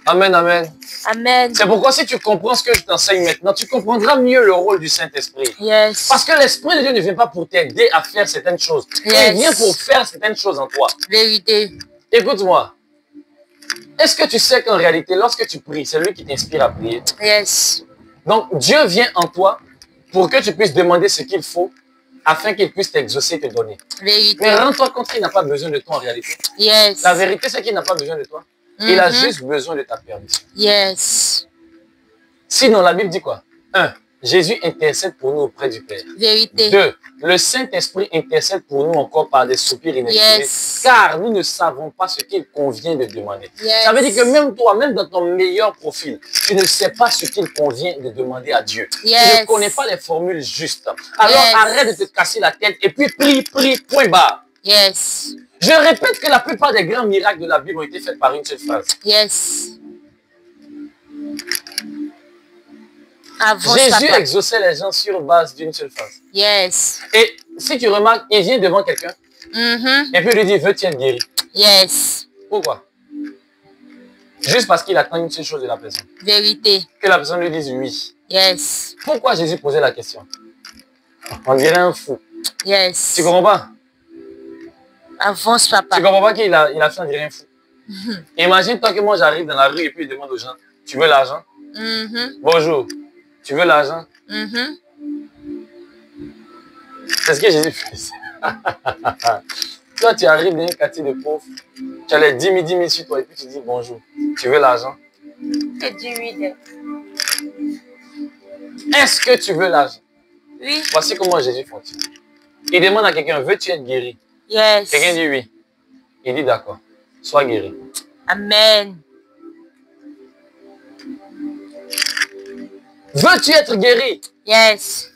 Amen, amen. Amen. C'est pourquoi si tu comprends ce que je t'enseigne maintenant, tu comprendras mieux le rôle du Saint-Esprit. Yes. Parce que l'Esprit de Dieu ne vient pas pour t'aider à faire certaines choses. Yes. Il vient pour faire certaines choses en toi. Vérité. Écoute-moi. Est-ce que tu sais qu'en réalité, lorsque tu pries, c'est lui qui t'inspire à prier? Yes. Donc, Dieu vient en toi pour que tu puisses demander ce qu'il faut afin qu'il puisse t'exaucer et te donner. Vérité. Mais rends-toi compte qu'il n'a pas besoin de toi en réalité. Yes. La vérité, c'est qu'il n'a pas besoin de toi. Il a Mhm. juste besoin de ta permission. Yes. Sinon, la Bible dit quoi? 1. Jésus intercède pour nous auprès du Père. Vérité. 2. Le Saint-Esprit intercède pour nous encore par des soupirs inexprimés, Yes. car nous ne savons pas ce qu'il convient de demander. Yes. Ça veut dire que même toi, même dans ton meilleur profil, tu ne sais pas ce qu'il convient de demander à Dieu. Tu Yes. ne connais pas les formules justes. Alors Yes. arrête de te casser la tête et puis prie, point barre. Yes. Je répète que la plupart des grands miracles de la Bible ont été faits par une seule phrase. Yes. Avance, Jésus papa. exauçait les gens sur base d'une seule phrase. Yes. Et si tu remarques, il vient devant quelqu'un Mhm. et puis il lui dit, veux-tu être guéri? Yes. Pourquoi? Juste parce qu'il attend une seule chose de la personne. Vérité. Que la personne lui dise oui. Yes. Pourquoi Jésus posait la question? On dirait un fou. Yes. Tu comprends pas? Avance, papa. Tu comprends pas qu'il a fait on dirait un fou? Imagine toi que moi j'arrive dans la rue et puis il demande aux gens, tu veux l'argent? Mhm. Bonjour, tu veux l'argent? Mhm. C'est ce que Jésus faisait. Toi tu arrives dans un quartier de pauvres, tu as les 10 000 sur toi et puis tu dis bonjour, tu veux l'argent? C'est du huile. Est-ce que tu veux l'argent? Oui. Voici comment Jésus fonctionne. Il demande à quelqu'un, veux-tu être guéri? Yes. Quelqu'un dit oui. Il dit d'accord, sois guéri. Amen. Veux-tu être guéri? Yes.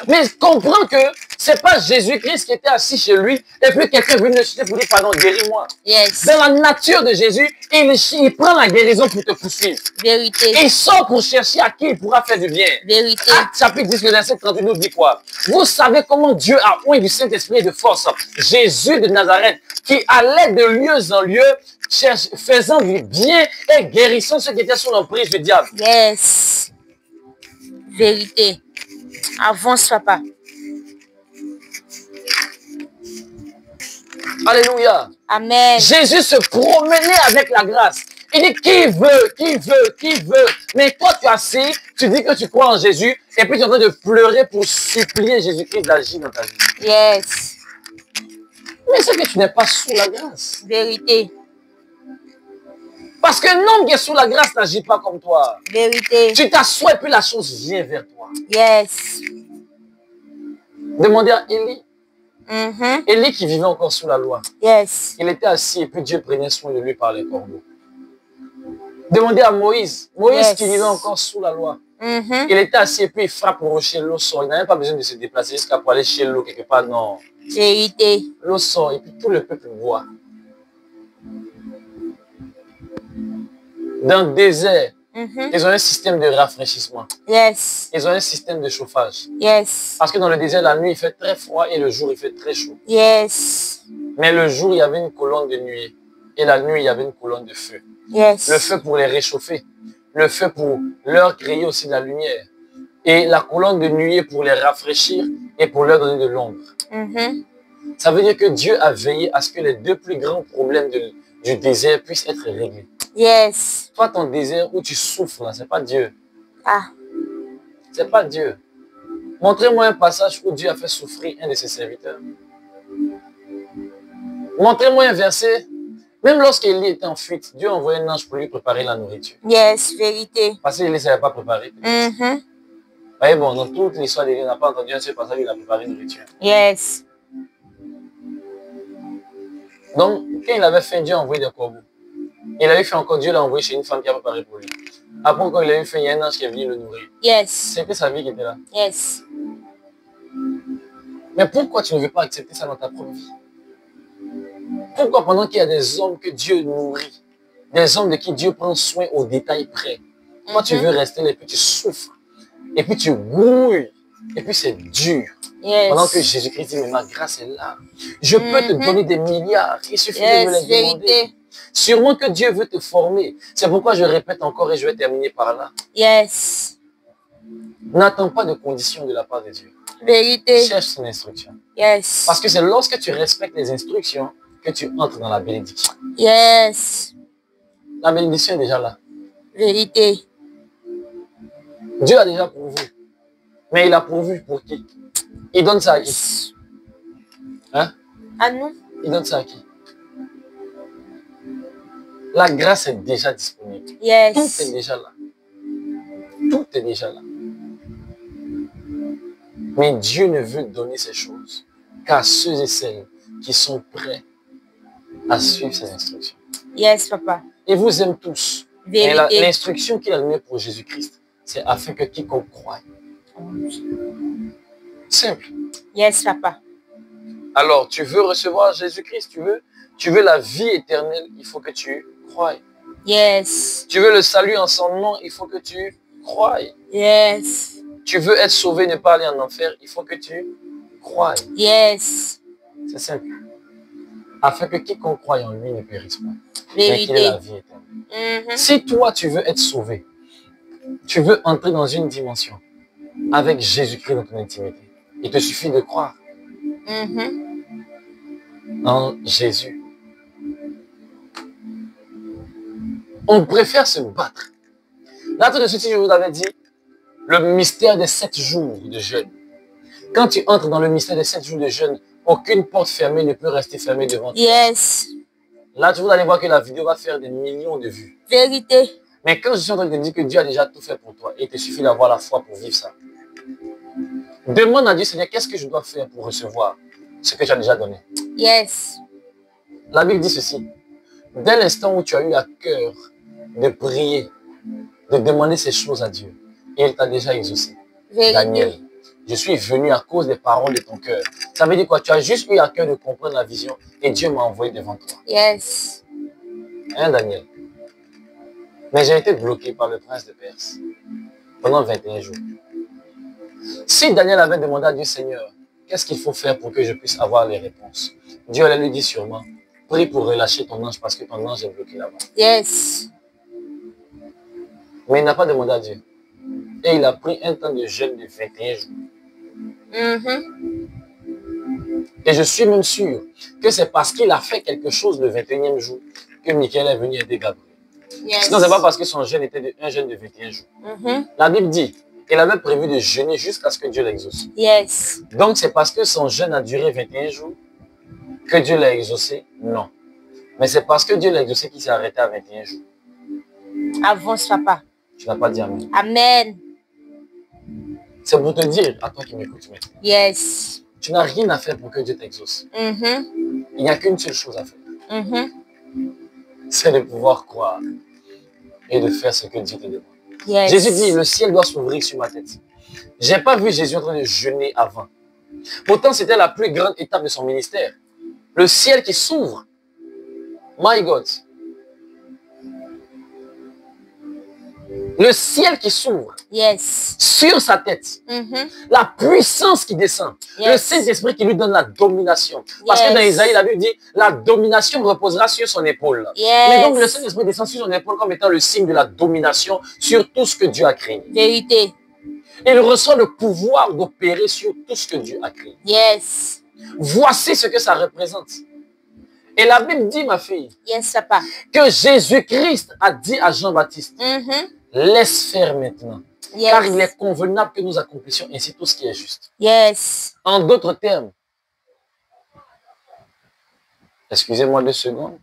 Mais comprends que c'est pas Jésus-Christ qui était assis chez lui et puis quelqu'un veut le chercher pour dire pardon, guéris-moi. Yes. Dans la nature de Jésus, il prend la guérison pour te poursuivre. Vérité. Il sort pour chercher à qui il pourra faire du bien. Vérité. Acte chapitre 10, verset 31 nous dit quoi? Vous savez comment Dieu a oint du Saint-Esprit et de force Jésus de Nazareth, qui allait de lieu en lieu, faisant du bien et guérissant ceux qui étaient sous l'emprise du diable. Yes. Vérité. Avance, papa. Alléluia. Amen. Jésus se promenait avec la grâce. Il dit qui veut, qui veut, qui veut. Mais toi, tu es assis, tu dis que tu crois en Jésus, et puis tu es en train de pleurer pour supplier Jésus-Christ d'agir dans ta vie. Yes. Mais c'est que tu n'es pas sous la grâce. Vérité. Parce qu'un homme qui est sous la grâce n'agit pas comme toi. Vérité. Tu t'assois et puis la chose vient vers toi. Yes. Demandez à Élie. Mhm. Élie qui vivait encore sous la loi. Yes. Il était assis et puis Dieu prenait soin de lui par les corbeaux. Demandez à Moïse. Moïse Yes. qui vivait encore sous la loi. Mhm. Il était assis et puis il frappe au rocher, l'eau sort. Il n'avait pas besoin de se déplacer jusqu'à pour aller chez l'eau quelque part. Non. Vérité. L'eau sort et puis tout le peuple boit. Dans le désert, Mhm. ils ont un système de rafraîchissement. Yes. Ils ont un système de chauffage. Yes. Parce que dans le désert, la nuit, il fait très froid et le jour, il fait très chaud. Yes. Mais le jour, il y avait une colonne de nuée. Et la nuit, il y avait une colonne de feu. Yes. Le feu pour les réchauffer. Le feu pour leur créer aussi de la lumière. Et la colonne de nuée pour les rafraîchir et pour leur donner de l'ombre. Mhm. Ça veut dire que Dieu a veillé à ce que les deux plus grands problèmes du désert puissent être réglés. Yes. Toi, ton désert où tu souffres, là, c'est pas Dieu. Ah. C'est pas Dieu. Montrez-moi un passage où Dieu a fait souffrir un de ses serviteurs. Montrez-moi un verset. Même lorsqu'Élie était en fuite, Dieu a envoyé un ange pour lui préparer la nourriture. Yes. Vérité. Parce qu'Élie ne savait pas préparer. Mhm. Voyez, bon, dans toute l'histoire d'Élie, on n'a pas entendu un seul passage où il a préparé la nourriture. Yes. Donc, quand il avait faim, Dieu a envoyé des corbeaux. Il a eu faim encore, Dieu l'a envoyé chez une femme qui a préparé pour lui. Après, quand il a eu faim, il y a un ange qui est venu le nourrir. Yes. C'était sa vie qui était là. Yes. Mais pourquoi tu ne veux pas accepter ça dans ta propre vie? Pourquoi pendant qu'il y a des hommes que Dieu nourrit, des hommes de qui Dieu prend soin au détail près, toi tu veux rester là et puis tu souffres, et puis tu grouilles, et puis c'est dur. Yes. Pendant que Jésus-Christ dit, mais ma grâce est là. Je peux te donner des milliards, il suffit de me les demander. Vérité. Sûrement que Dieu veut te former. C'est pourquoi je répète encore et je vais terminer par là. Yes. N'attends pas de conditions de la part de Dieu. Vérité. Cherche son instruction. Yes. Parce que c'est lorsque tu respectes les instructions que tu entres dans la bénédiction. Yes. La bénédiction est déjà là. Vérité. Dieu a déjà pourvu. Mais il a pourvu pour qui? Il donne ça à qui? Hein? À nous. Il donne ça à qui? La grâce est déjà disponible. Tout Yes. est déjà là. Tout est déjà là. Mais Dieu ne veut donner ces choses qu'à ceux et celles qui sont prêts à suivre ses instructions. Yes, papa. Il vous aime tous. Et Vérité. l'instruction qu'il a donnée pour Jésus-Christ, c'est afin que quiconque croie. Simple. Yes, papa. Alors, tu veux recevoir Jésus-Christ, tu veux la vie éternelle, il faut que tu croies. Yes. Tu veux le salut en son nom, il faut que tu croies. Yes. Tu veux être sauvé, ne pas aller en enfer, il faut que tu croies. Yes. C'est simple. Afin que quiconque croie en lui ne périsse pas, mais qu'il ait Vérité. la vie éternelle. Mhm. Si toi, tu veux être sauvé, tu veux entrer dans une dimension avec Jésus-Christ dans ton intimité, il te suffit de croire Mhm. en Jésus. On préfère se battre. Là, tout de suite, je vous avais dit, le mystère des 7 jours de jeûne. Quand tu entres dans le mystère des 7 jours de jeûne, aucune porte fermée ne peut rester fermée devant toi. Yes. Là, vous allez voir que la vidéo va faire des millions de vues. Vérité. Mais quand je suis en train de te dire que Dieu a déjà tout fait pour toi, il te suffit d'avoir la foi pour vivre ça. Demande à Dieu, Seigneur, qu'est-ce que je dois faire pour recevoir ce que tu as déjà donné? Yes. La Bible dit ceci. Dès l'instant où tu as eu à cœur de prier, de demander ces choses à Dieu, il t'a déjà exaucé. Vérité. Daniel, je suis venu à cause des paroles de ton cœur. Ça veut dire quoi? Tu as juste eu à cœur de comprendre la vision et Dieu m'a envoyé devant toi. Yes. Hein, Daniel? Mais j'ai été bloqué par le prince de Perse pendant 21 jours. Si Daniel avait demandé à Dieu, Seigneur, qu'est-ce qu'il faut faire pour que je puisse avoir les réponses? Dieu allait lui dire sûrement, prie pour relâcher ton ange parce que ton ange est bloqué là-bas. Yes. Mais il n'a pas demandé à Dieu. Et il a pris un temps de jeûne de 21 jours. Et je suis même sûr que c'est parce qu'il a fait quelque chose le 21e jour que Michael est venu aider Gabriel. Yes. Sinon, ce n'est pas parce que son jeûne était un jeûne de 21 jours. La Bible dit, il avait prévu de jeûner jusqu'à ce que Dieu l'exauce. Yes. Donc, c'est parce que son jeûne a duré 21 jours que Dieu l'a exaucé? Non. Mais c'est parce que Dieu l'a exaucé qu'il s'est arrêté à 21 jours. Avance, papa. Tu n'as pas dit amen. Amen. C'est pour te dire, à toi qui m'écoutes maintenant, Yes. tu n'as rien à faire pour que Dieu t'exauce. Il n'y a qu'une seule chose à faire. C'est de pouvoir croire et de faire ce que Dieu te demande. Yes. Jésus dit, le ciel doit s'ouvrir sur ma tête. Je n'ai pas vu Jésus en train de jeûner avant. Pourtant, c'était la plus grande étape de son ministère. Le ciel qui s'ouvre. My God. Le ciel qui s'ouvre. Yes. Sur sa tête. La puissance qui descend. Yes. Le Saint-Esprit qui lui donne la domination. Parce que dans Isaïe, la Bible dit, la domination reposera sur son épaule. Yes. Mais donc le Saint-Esprit descend sur son épaule comme étant le signe de la domination sur tout ce que Dieu a créé. Vérité. Il reçoit le pouvoir d'opérer sur tout ce que Dieu a créé. Yes. Voici ce que ça représente. Et la Bible dit, ma fille, Yes, papa. que Jésus-Christ a dit à Jean-Baptiste, laisse faire maintenant. Yes. Car il est convenable que nous accomplissions ainsi tout ce qui est juste. Yes. En d'autres termes, excusez-moi 2 secondes.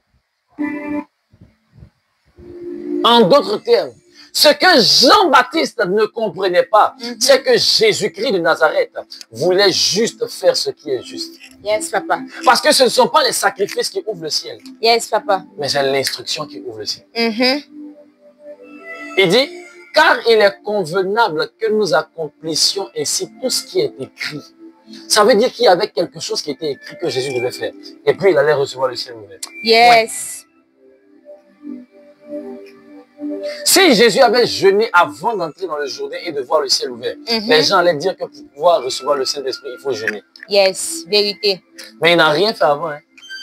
En d'autres termes, ce que Jean-Baptiste ne comprenait pas, c'est que Jésus-Christ de Nazareth voulait juste faire ce qui est juste. Yes, papa. Parce que ce ne sont pas les sacrifices qui ouvrent le ciel, Yes, papa. mais c'est l'instruction qui ouvre le ciel. Il dit, car il est convenable que nous accomplissions ainsi tout ce qui est écrit. Ça veut dire qu'il y avait quelque chose qui était écrit que Jésus devait faire. Et puis il allait recevoir le ciel ouvert. Yes. Si Jésus avait jeûné avant d'entrer dans le Jourdain et de voir le ciel ouvert, les gens allaient dire que pour pouvoir recevoir le Saint-Esprit, il faut jeûner. Yes. Vérité. Mais il n'a rien fait avant.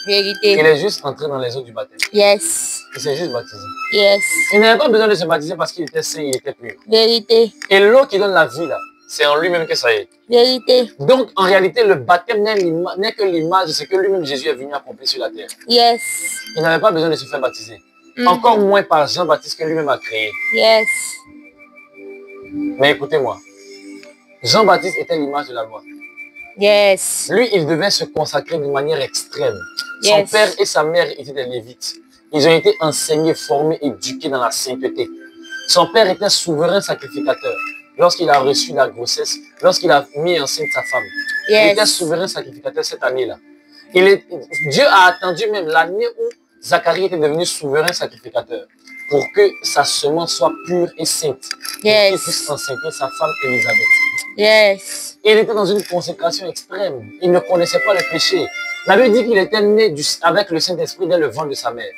Vérité. Il est juste entré dans les eaux du baptême. Yes. Il s'est juste baptisé. Yes. Il n'avait pas besoin de se baptiser parce qu'il était saint, il était pur. Vérité. Et l'eau qui donne la vie, là, c'est en lui-même que ça est. Vérité. Donc, en réalité, le baptême n'est que l'image de ce que lui-même Jésus est venu accomplir sur la terre. Yes. Il n'avait pas besoin de se faire baptiser. Encore moins par Jean-Baptiste que lui-même a créé. Yes. Mais écoutez-moi, Jean-Baptiste était l'image de la loi. Yes. Lui, il devait se consacrer de manière extrême. Son Yes. père et sa mère étaient des Lévites. Ils ont été enseignés, formés, éduqués dans la sainteté. Son père était souverain sacrificateur. Lorsqu'il a reçu la grossesse, lorsqu'il a mis enceinte sa femme, il était Yes. souverain sacrificateur cette année-là. Dieu a attendu même l'année où Zacharie était devenu souverain sacrificateur pour que sa semence soit pure et sainte. Yes. Et qu'il puisse enseigner sa femme Élisabeth. Yes. Il était dans une consécration extrême. Il ne connaissait pas le péché. La Bible dit qu'il était né avec le Saint-Esprit dès le ventre de sa mère.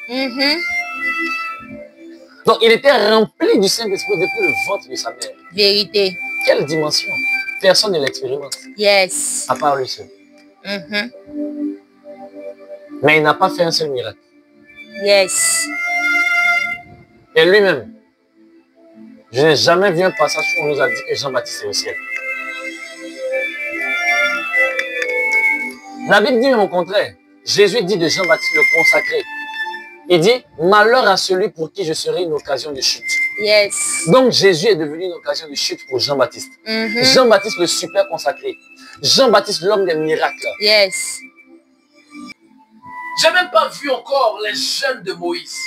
Donc, il était rempli du Saint-Esprit depuis le ventre de sa mère. Vérité. Quelle dimension? Personne ne l'expérimente, Yes. à part lui seul. Mais il n'a pas fait un seul miracle. Yes. Et lui-même, je n'ai jamais vu un passage où on nous a dit que Jean-Baptiste est au ciel. La Bible dit même au contraire. Jésus dit de Jean-Baptiste le consacré. Il dit, malheur à celui pour qui je serai une occasion de chute. Yes. Donc Jésus est devenu une occasion de chute pour Jean-Baptiste. Jean-Baptiste le super consacré. Jean-Baptiste l'homme des miracles. Yes. Je n'ai même pas vu encore les jeunes de Moïse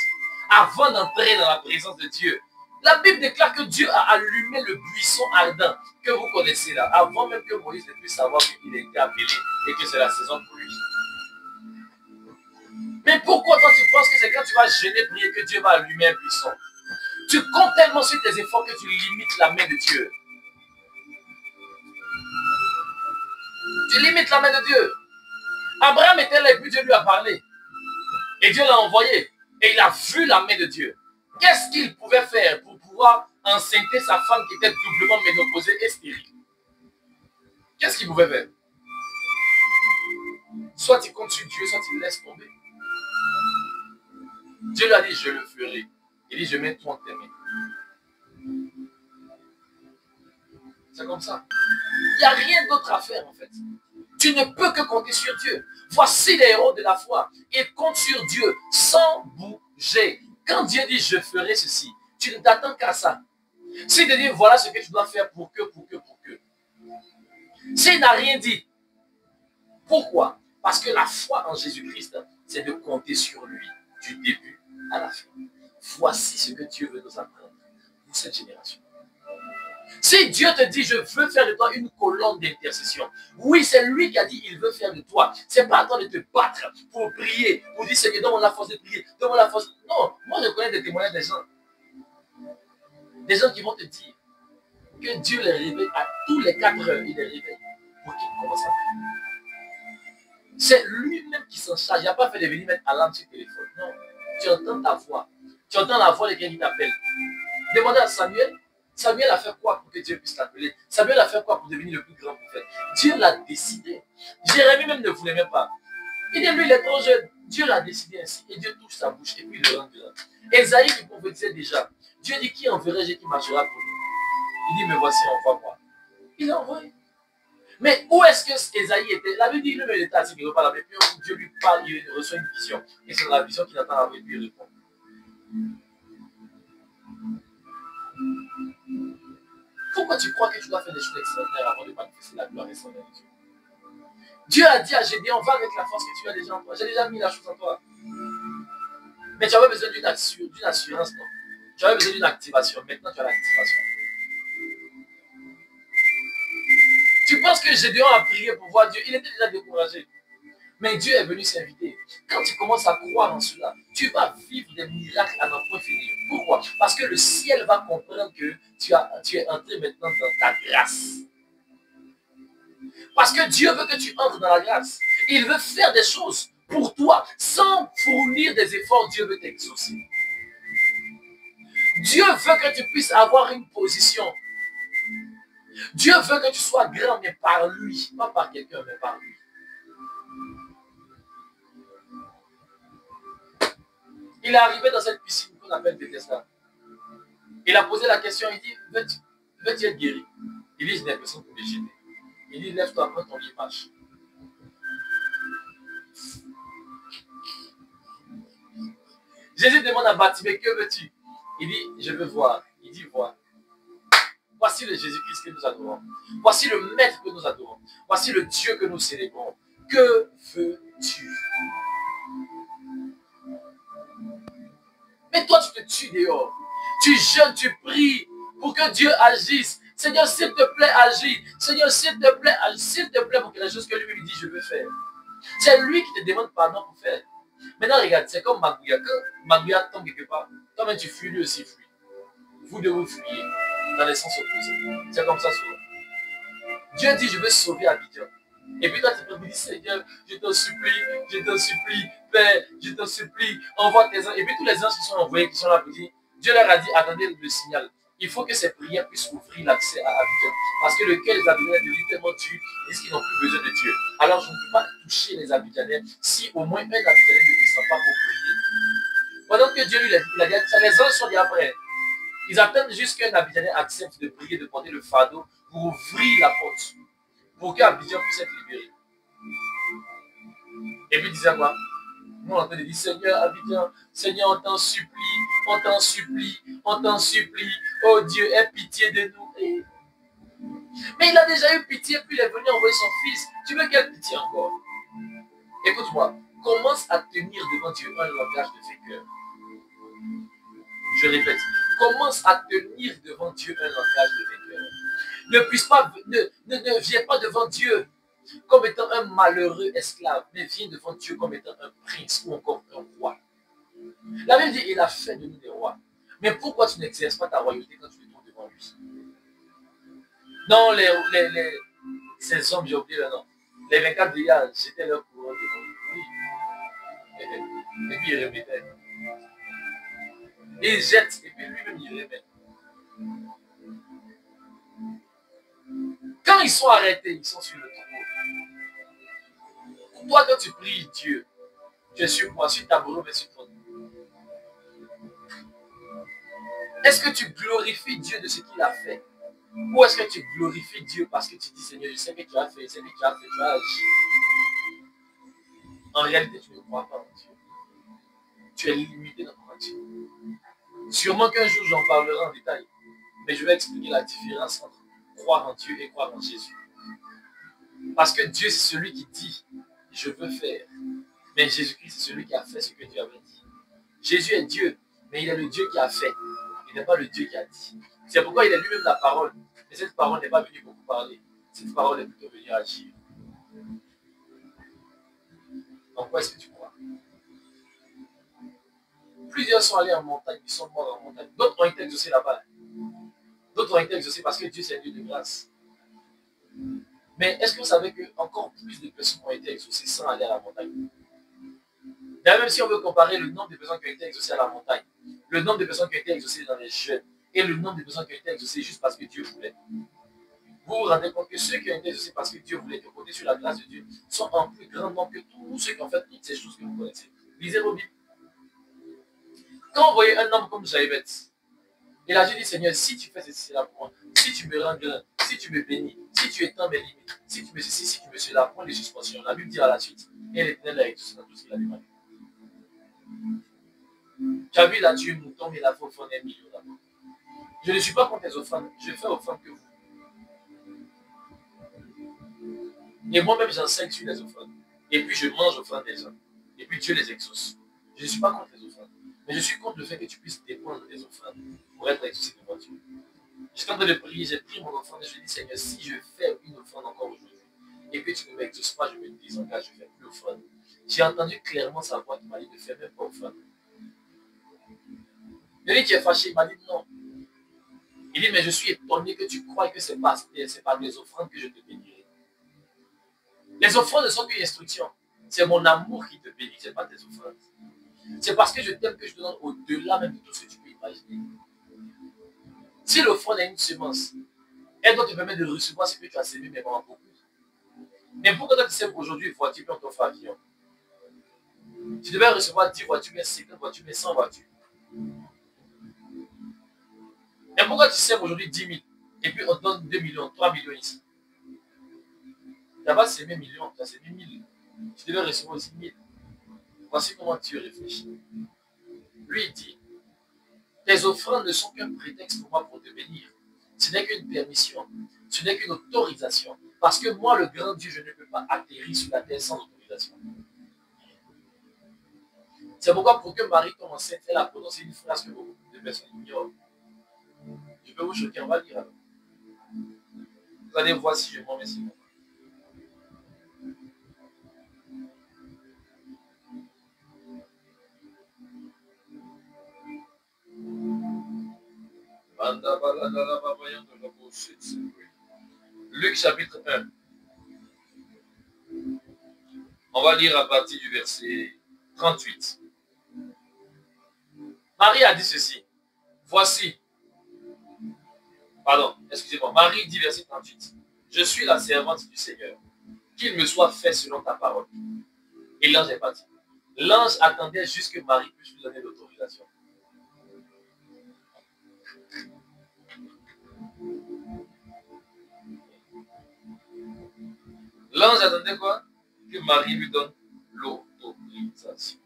avant d'entrer dans la présence de Dieu. La Bible déclare que Dieu a allumé le buisson ardent que vous connaissez là, avant même que Moïse ne puisse savoir qu'il a été appelé et que c'est la saison pour lui. Mais pourquoi toi tu penses que c'est quand tu vas jeûner, prier que Dieu va allumer un buisson? Tu comptes tellement sur tes efforts que tu limites la main de Dieu. Tu limites la main de Dieu. Abraham était là et puis Dieu lui a parlé. Et Dieu l'a envoyé. Et il a vu la main de Dieu. Qu'est-ce qu'il pouvait faire pour pouvoir enceinter sa femme qui était doublement ménopausée et stérile? Qu'est-ce qu'il pouvait faire? Soit il compte sur Dieu, soit il laisse tomber. Dieu lui a dit, je le ferai. Il dit, je mets tout en tes mains. C'est comme ça. Il n'y a rien d'autre à faire en fait. Tu ne peux que compter sur Dieu. Voici les héros de la foi. Ils comptent sur Dieu sans bouger. Quand Dieu dit, je ferai ceci, tu ne t'attends qu'à ça. S'il te dit, voilà ce que tu dois faire pour que. S'il n'a rien dit, pourquoi? Parce que la foi en Jésus-Christ, c'est de compter sur lui du début à la fin. Voici ce que Dieu veut nous apprendre pour cette génération. Si Dieu te dit, je veux faire de toi une colonne d'intercession, oui, c'est lui qui a dit, il veut faire de toi. Ce n'est pas à toi de te battre pour prier, pour dire, Seigneur, donne-moi la force de prier, donne-moi la force. Non, moi je connais des témoignages des gens qui vont te dire que Dieu les réveille à tous les 4 heures, il les réveille pour qu'ils commencent à prier. C'est lui-même qui s'en charge. Il n'a pas fait de venir mettre alarme sur le téléphone. Non, tu entends ta voix. Tu entends la voix de quelqu'un qui t'appelle. Demandez à Samuel. Samuel a fait quoi pour que Dieu puisse l'appeler? Samuel a fait quoi pour devenir le plus grand prophète? Dieu l'a décidé. Jérémie même ne voulait même pas. Il dit, lui, il est trop jeune. Dieu l'a décidé ainsi. Et Dieu touche sa bouche et puis il le rend grand. Esaïe qui prophétisait déjà. Dieu dit, qui enverrai-je qui marchera pour nous? Il dit, mais voici, envoie-moi. Il l'a envoyé. Mais où est-ce que Esaïe était? La Bible dit, lui, il était assis, il ne reparle pas. Et puis Dieu lui parle, il reçoit une vision. Et c'est dans la vision qu'il attend après, puis il répond. Pourquoi tu crois que tu dois faire des choses extraordinaires avant de manifester la gloire extraordinaire de Dieu? Dieu a dit à Gédéon, va avec la force que tu as déjà en toi. J'ai déjà mis la chose en toi. Mais tu avais besoin d'une assurance, non? Tu avais besoin d'une activation. Maintenant, tu as l'activation. Tu penses que Gédéon a prié pour voir Dieu? Il était déjà découragé. Mais Dieu est venu s'inviter. Quand tu commences à croire en cela, tu vas vivre des miracles à n'en point finir. Pourquoi? Parce que le ciel va comprendre que tu es entré maintenant dans ta grâce. Parce que Dieu veut que tu entres dans la grâce. Il veut faire des choses pour toi. Sans fournir des efforts, Dieu veut t'exaucer. Dieu veut que tu puisses avoir une position. Dieu veut que tu sois grand, mais par lui. Pas par quelqu'un, mais par lui. Il est arrivé dans cette piscine qu'on appelle Bethesda. Il a posé la question, il dit, veux-tu être guéri? Il dit, j'ai des personnes pour les jeter. Il dit, lève-toi, prends ton lit, marche. Jésus demande à Bartimée, que veux-tu? Il dit, je veux voir. Il dit, vois. Voici le Jésus-Christ que nous adorons. Voici le Maître que nous adorons. Voici le Dieu que nous célébrons. Que veux-tu? Mais toi, tu te tues dehors. Tu jeûnes, tu pries pour que Dieu agisse. Seigneur, s'il te plaît, agis. Seigneur, s'il te plaît, agis. S'il te plaît, pour que les choses que lui dit, je veux faire. C'est lui qui te demande pardon pour faire. Maintenant, regarde, c'est comme Magouya. Quand Magouya tombe quelque part, toi-même tu fuis, lui aussi fuit. Vous devez vous fuir dans les sens opposés. C'est comme ça souvent. Dieu dit, je veux sauver Abidjan. Et puis toi, tu peux me dire, Seigneur, je t'en supplie, Père, je t'en supplie, envoie tes anges. Et puis tous les anges qui sont envoyés, qui sont là pour dire, Dieu leur a dit, attendez le signal. Il faut que ces prières puissent ouvrir l'accès à Abidjan. Parce que le cœur des Abidjanais devient tellement dur, ils disent qu'ils n'ont plus besoin de Dieu. Alors je ne peux pas toucher les Abidjanais si au moins un Abidjanais ne descend pas pour prier. Pendant que Dieu lui a dit, les anges sont déjà prêts. Ils attendent juste qu'un Abidjanais accepte de prier, de porter le fardeau pour ouvrir la porte. Pour qu'Abidjan puisse être libéré. Et puis il disait quoi? Nous on entend dire, Seigneur Abidjan, Seigneur, on t'en supplie, on t'en supplie, on t'en supplie. Oh Dieu, aie pitié de nous. Mais il a déjà eu pitié, puis il est venu envoyer son fils. Tu veux quelle pitié encore? Écoute-moi, commence à tenir devant Dieu un langage de tes cœurs. Je répète, commence à tenir devant Dieu un langage de vainqueur. Ne viens pas devant Dieu comme étant un malheureux esclave, mais viens devant Dieu comme étant un prince ou encore un roi. La Bible dit, il a fait de nous des rois. Mais pourquoi tu n'exerces pas ta royauté quand tu te trouves devant lui? Non, ces hommes, j'ai oublié le nom. Les 24 vieillards jetaient leur couronne devant lui. Oui. Et puis ils remettaient. Et ils jettent, et puis lui-même il remet. Quand ils sont arrêtés, ils sont sur le trône. Toi, quand tu pries Dieu, tu es sur quoi? Sur ta broue, mais sur ton. Est-ce que tu glorifies Dieu de ce qu'il a fait? Ou est-ce que tu glorifies Dieu parce que tu dis, Seigneur, je sais que tu as fait, je sais que tu as fait, tu as agi. En réalité, tu ne crois pas en Dieu. Tu es limité dans ton action. Sûrement qu'un jour, j'en parlerai en détail. Mais je vais expliquer la différence entre croire en Dieu et croire en Jésus. Parce que Dieu, c'est celui qui dit, je veux faire. Mais Jésus-Christ, c'est celui qui a fait ce que Dieu avait dit. Jésus est Dieu, mais il est le Dieu qui a fait. Il n'est pas le Dieu qui a dit. C'est pourquoi il est lui-même la parole. Mais cette parole n'est pas venue beaucoup parler. Cette parole est plutôt venue agir. En quoi est-ce que tu crois? Plusieurs sont allés en montagne, ils sont morts en montagne. D'autres ont été exaucés là-bas. D'autres ont été exaucés parce que Dieu, c'est un Dieu de grâce. Mais est-ce que vous savez que encore plus de personnes ont été exaucées sans aller à la montagne? D'ailleurs, même si on veut comparer le nombre de personnes qui ont été exaucées à la montagne, le nombre de personnes qui ont été exaucées dans les jeûnes et le nombre de personnes qui ont été exaucées juste parce que Dieu voulait, vous vous rendez compte que ceux qui ont été exaucés parce que Dieu voulait, que compter sur la grâce de Dieu, sont en plus grand nombre que tous ceux qui ont fait toutes ces choses que vous connaissez. Lisez vos Bibles. Quand vous voyez un homme comme Jaïbet, il a dit, Seigneur, si tu fais ceci, là pour moi, si tu me rends grand, si tu me bénis, si tu étends mes limites, si tu me ceci, si tu me cela, prends les suspensions. La Bible dit à la suite, et l'Éternel a exaucé dans tout ce qu'il a demandé. Tu as vu, il a tué mouton, mais il a fait offrande 1 million d'abord. Je ne suis pas contre les offrandes, je fais offrande que vous. Et moi-même, j'enseigne sur les offrandes. Et puis, je mange offrandes des gens. Et puis, Dieu les exauce. Je ne suis pas contre les offrandes. Mais je suis contre le fait que tu puisses dépendre des offrandes pour être exaucé devant Dieu. Je suis en train de prier, j'ai pris mon offrande et je dis, Seigneur, si je fais une offrande encore aujourd'hui, et que tu ne m'exauces pas, je me désengage, je ne fais plus offrande. J'ai entendu clairement sa voix qui m'a dit, ne fais même pas offrande. Il dit, tu es fâché, il m'a dit, non. Il dit, mais je suis étonné que tu crois que c'est par des offrandes que je te bénirai. Les offrandes ne sont qu'une instruction. C'est mon amour qui te bénit, ce n'est pas tes offrandes. C'est parce que je t'aime que je te donne au-delà même de tout ce que tu peux imaginer. Si l'offrande est une semence, elle doit te permettre de recevoir ce que tu as semé, mais vraiment beaucoup. Mais pourquoi toi tu sèmes aujourd'hui une voiture, puis on t'offre avion? Tu devais recevoir 10 voitures, mais 50 voitures, mais 100 voitures. Mais pourquoi tu sèmes aujourd'hui 10 000 et puis on te donne 2 millions, 3 millions ici? Tu n'as pas semé millions, tu as semé 1000. Tu devais recevoir aussi 1000. Voici comment Dieu réfléchit. Lui, il dit, tes offrandes ne sont qu'un prétexte pour moi pour te bénir. Ce n'est qu'une permission, ce n'est qu'une autorisation. Parce que moi, le grand Dieu, je ne peux pas atterrir sur la terre sans autorisation. C'est pourquoi pour que Marie tombe enceinte, elle a prononcé une phrase que beaucoup de personnes ignorent. Je peux vous choquer, on va lire alors. Vous allez voir si je m'en mets si bon. Luc chapitre 1. On va lire à partir du verset 38. Marie a dit ceci. Voici. Pardon, excusez-moi. Marie dit verset 38. Je suis la servante du Seigneur. Qu'il me soit fait selon ta parole. Et l'ange est parti. L'ange attendait juste que Marie puisse lui donner l'autorisation. L'ange attendait quoi? Que Marie lui donne l'autorisation.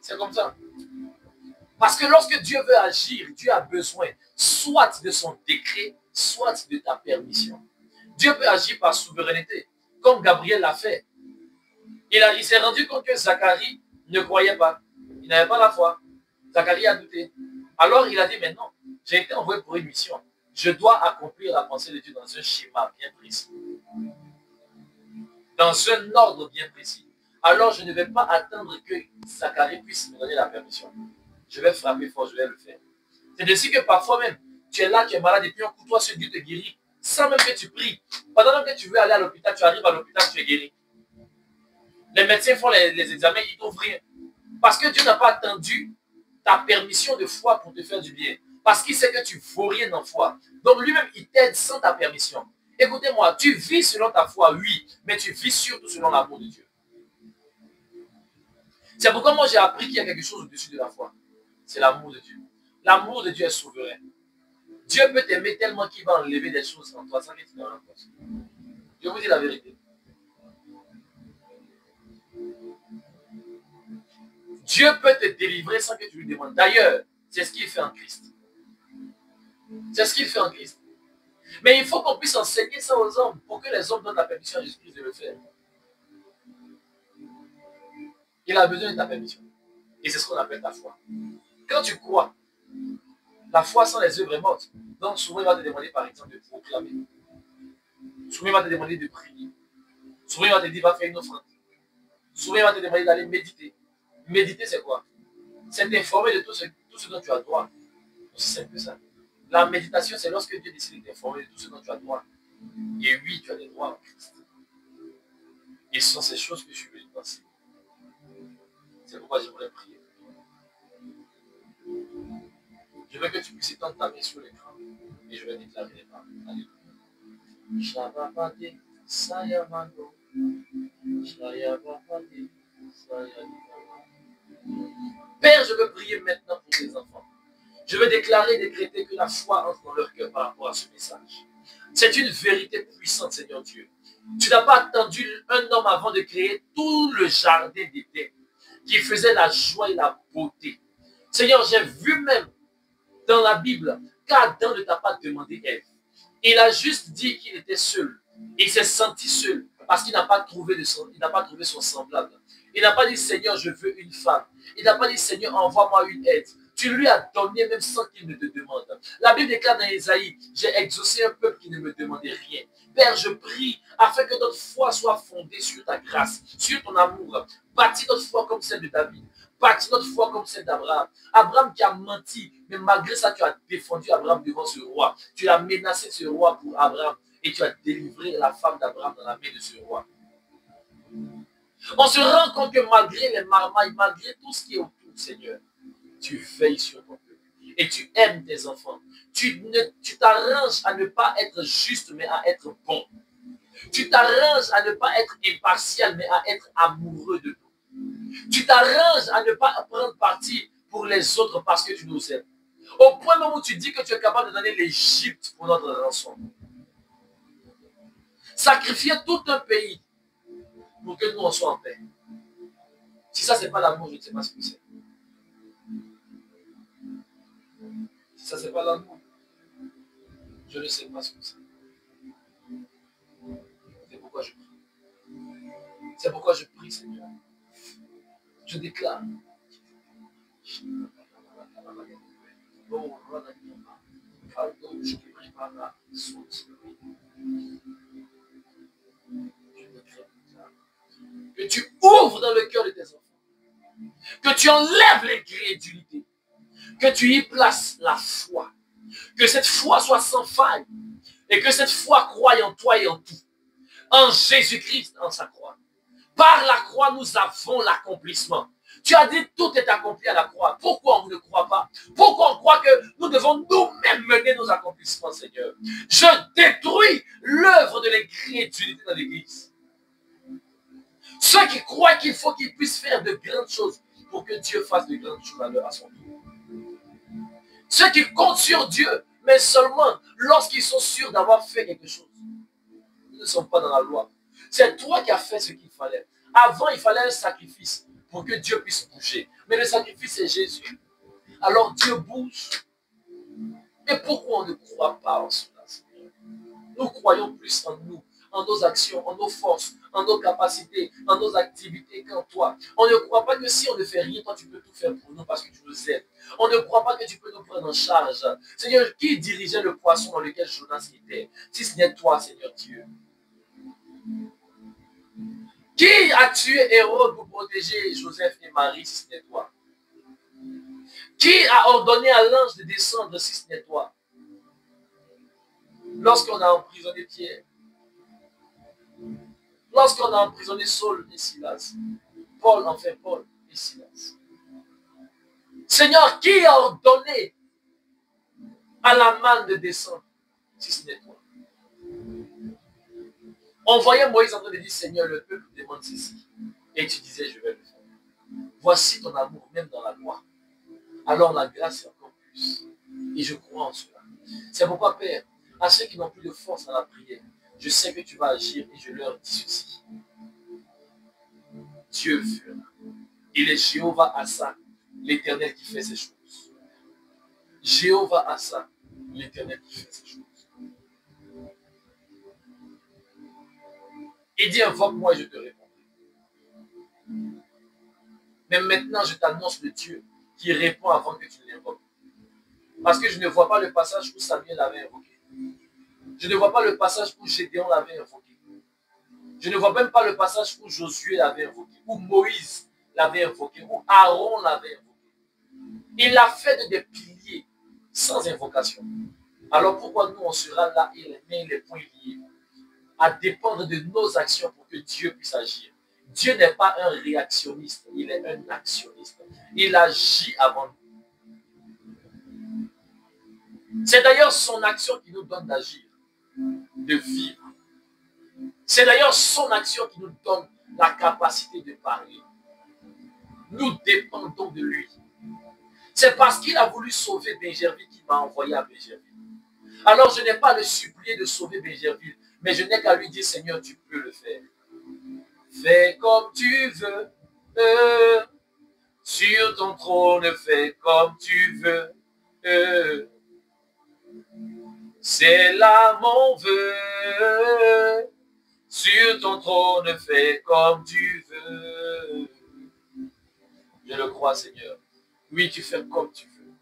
C'est comme ça. Parce que lorsque Dieu veut agir, Dieu a besoin soit de son décret, soit de ta permission. Dieu peut agir par souveraineté, comme Gabriel l'a fait. Il s'est rendu compte que Zacharie ne croyait pas. Il n'avait pas la foi. Zacharie a douté. Alors il a dit, mais non, j'ai été envoyé pour une mission. Je dois accomplir la pensée de Dieu dans un schéma bien précis. Dans un ordre bien précis. Alors je ne vais pas attendre que Zacharie puisse me donner la permission. Je vais frapper fort, je vais le faire. C'est ainsi que parfois même, tu es là, tu es malade, et puis un coup de toi sur Dieu te guérit, sans même que tu pries. Pendant même que tu veux aller à l'hôpital, tu arrives à l'hôpital, tu es guéri. Les médecins font les examens, ils trouvent rien. Parce que Dieu n'a pas attendu ta permission de foi pour te faire du bien. Parce qu'il sait que tu ne vaux rien en foi. Donc lui-même, il t'aide sans ta permission. Écoutez-moi, tu vis selon ta foi, oui, mais tu vis surtout selon l'amour de Dieu. C'est pourquoi moi j'ai appris qu'il y a quelque chose au-dessus de la foi. C'est l'amour de Dieu. L'amour de Dieu est souverain. Dieu peut t'aimer tellement qu'il va enlever des choses en toi sans que tu t'en rendes compte. Je vous dis la vérité. Dieu peut te délivrer sans que tu lui demandes. D'ailleurs, c'est ce qu'il fait en Christ. C'est ce qu'il fait en Christ. Mais il faut qu'on puisse enseigner ça aux hommes pour que les hommes donnent la permission à Jésus-Christ de le faire. Il a besoin de ta permission. Et c'est ce qu'on appelle ta foi. Quand tu crois, la foi sans les œuvres est morte. Donc souvent il va te demander par exemple de proclamer. Souvent il va te demander de prier. Souvent il va te dire va faire une offrande. Souvent il va te demander d'aller méditer. Méditer c'est quoi? C'est t'informer de tout ce dont tu as droit. C'est simple que ça. La méditation c'est lorsque Dieu décide de t'informer de tout ce dont tu as droit. Et oui, tu as des droits en Christ. Et ce sont ces choses que je suis venu penser. C'est pourquoi j'aimerais prier. Je veux que tu puisses étendre ta main sur l'écran et je vais déclarer les paroles. Alléluia. Père, je veux prier maintenant pour tes enfants. Je veux déclarer et décréter que la foi entre dans leur cœur par rapport à ce message. C'est une vérité puissante, Seigneur Dieu. Tu n'as pas attendu un homme avant de créer tout le jardin d'Éden qui faisait la joie et la beauté. Seigneur, j'ai vu même dans la Bible qu'Adam ne t'a pas demandé Ève. Il a juste dit qu'il était seul. Il s'est senti seul parce qu'il n'a pas trouvé son semblable. Il n'a pas dit Seigneur, je veux une femme. Il n'a pas dit Seigneur, envoie-moi une aide. Tu lui as donné même sans qu'il ne te demande. La Bible déclare dans Ésaïe, j'ai exaucé un peuple qui ne me demandait rien. Père, je prie afin que notre foi soit fondée sur ta grâce, sur ton amour. Bâtis notre foi comme celle de David. Bâtis notre foi comme celle d'Abraham. Abraham qui a menti, mais malgré ça, tu as défendu Abraham devant ce roi. Tu as menacé ce roi pour Abraham et tu as délivré la femme d'Abraham dans la main de ce roi. On se rend compte que malgré les marmailles, malgré tout ce qui est autour, Seigneur, tu veilles sur ton peuple et tu aimes tes enfants. Tu t'arranges à ne pas être juste, mais à être bon. Tu t'arranges à ne pas être impartial, mais à être amoureux de nous. Tu t'arranges à ne pas prendre parti pour les autres parce que tu nous aimes. Au point même où tu dis que tu es capable de donner l'Égypte pour notre rançon. Sacrifier tout un pays pour que nous on soit en paix. Si ça, c'est pas l'amour, je ne sais pas ce que c'est. Si ça, c'est pas l'amour, je ne sais pas ce que c'est. C'est pourquoi je prie. C'est pourquoi je prie, Seigneur. Je déclare. Que tu ouvres dans le cœur de tes enfants. Que tu enlèves l'incrédulité. Que tu y places la foi. Que cette foi soit sans faille. Et que cette foi croie en toi et en tout. En Jésus-Christ, en sa croix. Par la croix, nous avons l'accomplissement. Tu as dit tout est accompli à la croix. Pourquoi on ne croit pas? Pourquoi on croit que nous devons nous-mêmes mener nos accomplissements, Seigneur? Je détruis l'œuvre de l'incrédulité dans l'Église. Ceux qui croient qu'il faut qu'ils puissent faire de grandes choses pour que Dieu fasse de grandes choses à son tour. Ceux qui comptent sur Dieu, mais seulement lorsqu'ils sont sûrs d'avoir fait quelque chose. Ils ne sont pas dans la loi. C'est toi qui as fait ce qu'il fallait. Avant, il fallait un sacrifice pour que Dieu puisse bouger. Mais le sacrifice, c'est Jésus. Alors Dieu bouge. Mais pourquoi on ne croit pas en cela, Seigneur? Nous croyons plus en nous, en nos actions, en nos forces, en nos capacités, en nos activités qu'en toi. On ne croit pas que si on ne fait rien, toi tu peux tout faire pour nous parce que tu nous aides. On ne croit pas que tu peux nous prendre en charge. Seigneur, qui dirigeait le poisson dans lequel Jonas était, si ce n'est toi, Seigneur Dieu? Qui a tué Hérode pour protéger Joseph et Marie, si ce n'est toi? Qui a ordonné à l'ange de descendre, si ce n'est toi? Lorsqu'on a emprisonné Pierre, lorsqu'on a emprisonné Saul et Silas, Paul, enfin Paul et Silas. Seigneur, qui a ordonné à la manne de descendre, si ce n'est toi? On voyait Moïse en train de dire, Seigneur, le peuple demande ceci. Et tu disais, je vais le faire. Voici ton amour, même dans la loi. Alors la grâce est encore plus. Et je crois en cela. C'est pourquoi, Père, à ceux qui n'ont plus de force dans la prière, je sais que tu vas agir et je leur dis ceci. Dieu fera. Il est Jéhovah Assa, l'Éternel qui fait ces choses. Jéhovah Assa, l'Éternel qui fait ces choses. Il dit, invoque-moi et je te répondrai. Mais maintenant, je t'annonce le Dieu qui répond avant que tu l'invoques. Parce que je ne vois pas le passage où Samuel l'avait invoqué. Je ne vois pas le passage où Gédéon l'avait invoqué. Je ne vois même pas le passage où Josué l'avait invoqué, où Moïse l'avait invoqué, où Aaron l'avait invoqué. Il l'a fait de des piliers sans invocation. Alors pourquoi nous, on sera là et les mains et les poings liés, à dépendre de nos actions pour que Dieu puisse agir? Dieu n'est pas un réactionniste, il est un actionniste. Il agit avant nous. C'est d'ailleurs son action qui nous donne d'agir, de vivre. C'est d'ailleurs son action qui nous donne la capacité de parler. Nous dépendons de lui. C'est parce qu'il a voulu sauver Bégerville qu'il m'a envoyé à Bégerville. Alors je n'ai pas à le supplier de sauver Bégerville, mais je n'ai qu'à lui dire, Seigneur, tu peux le faire. Fais comme tu veux. Sur ton trône, fais comme tu veux. C'est là mon vœu. Sur ton trône, fais comme tu veux. Je le crois, Seigneur. Oui, tu fais comme tu veux.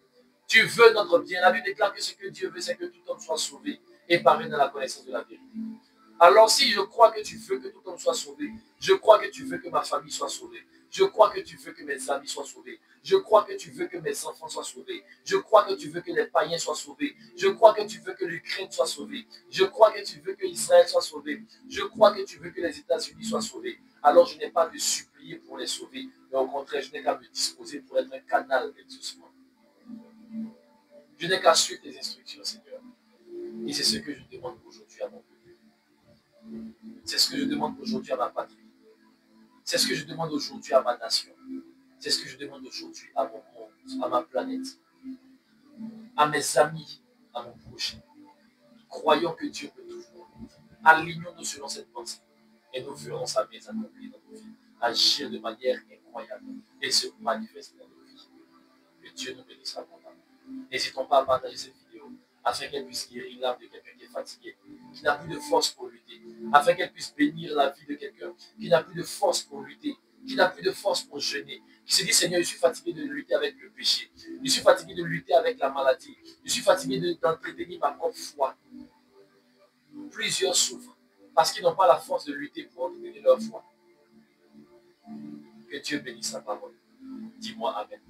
Tu veux notre bien. La Bible déclare que ce que Dieu veut, c'est que tout homme soit sauvé et parvienne dans la connaissance de la vérité. Alors si je crois que tu veux que tout homme soit sauvé, je crois que tu veux que ma famille soit sauvée. Je crois que tu veux que mes amis soient sauvés. Je crois que tu veux que mes enfants soient sauvés. Je crois que tu veux que les païens soient sauvés. Je crois que tu veux que l'Ukraine soit sauvée. Je crois que tu veux que Israël soit sauvé. Je crois que tu veux que les États-Unis soient sauvés. Alors je n'ai pas de supplier pour les sauver, mais au contraire, je n'ai qu'à me disposer pour être un canal d'exaucement. Je n'ai qu'à suivre tes instructions, Seigneur. Et c'est ce que je demande aujourd'hui à mon peuple. C'est ce que je demande aujourd'hui à ma patrie. C'est ce que je demande aujourd'hui à ma nation. C'est ce que je demande aujourd'hui à mon monde, à ma planète, à mes amis, à mon prochain. Croyons que Dieu peut tout faire. Alignons-nous selon cette pensée et nous verrons sa mise accomplie dans nos vies, agir de manière incroyable et se manifester dans nos vies. Que Dieu nous bénisse abondamment. N'hésitons pas à partager cette vidéo afin qu'elle puisse guérir l'âme de quelqu'un qui est fatigué, qui n'a plus de force pour lutter, afin qu'elle puisse bénir la vie de quelqu'un qui n'a plus de force pour lutter, qui n'a plus de force pour jeûner, qui se dit, Seigneur, je suis fatigué de lutter avec le péché, je suis fatigué de lutter avec la maladie, je suis fatigué d'entretenir ma propre foi. Plusieurs souffrent parce qu'ils n'ont pas la force de lutter pour entretenir leur foi. Que Dieu bénisse sa parole. Dis-moi Amen.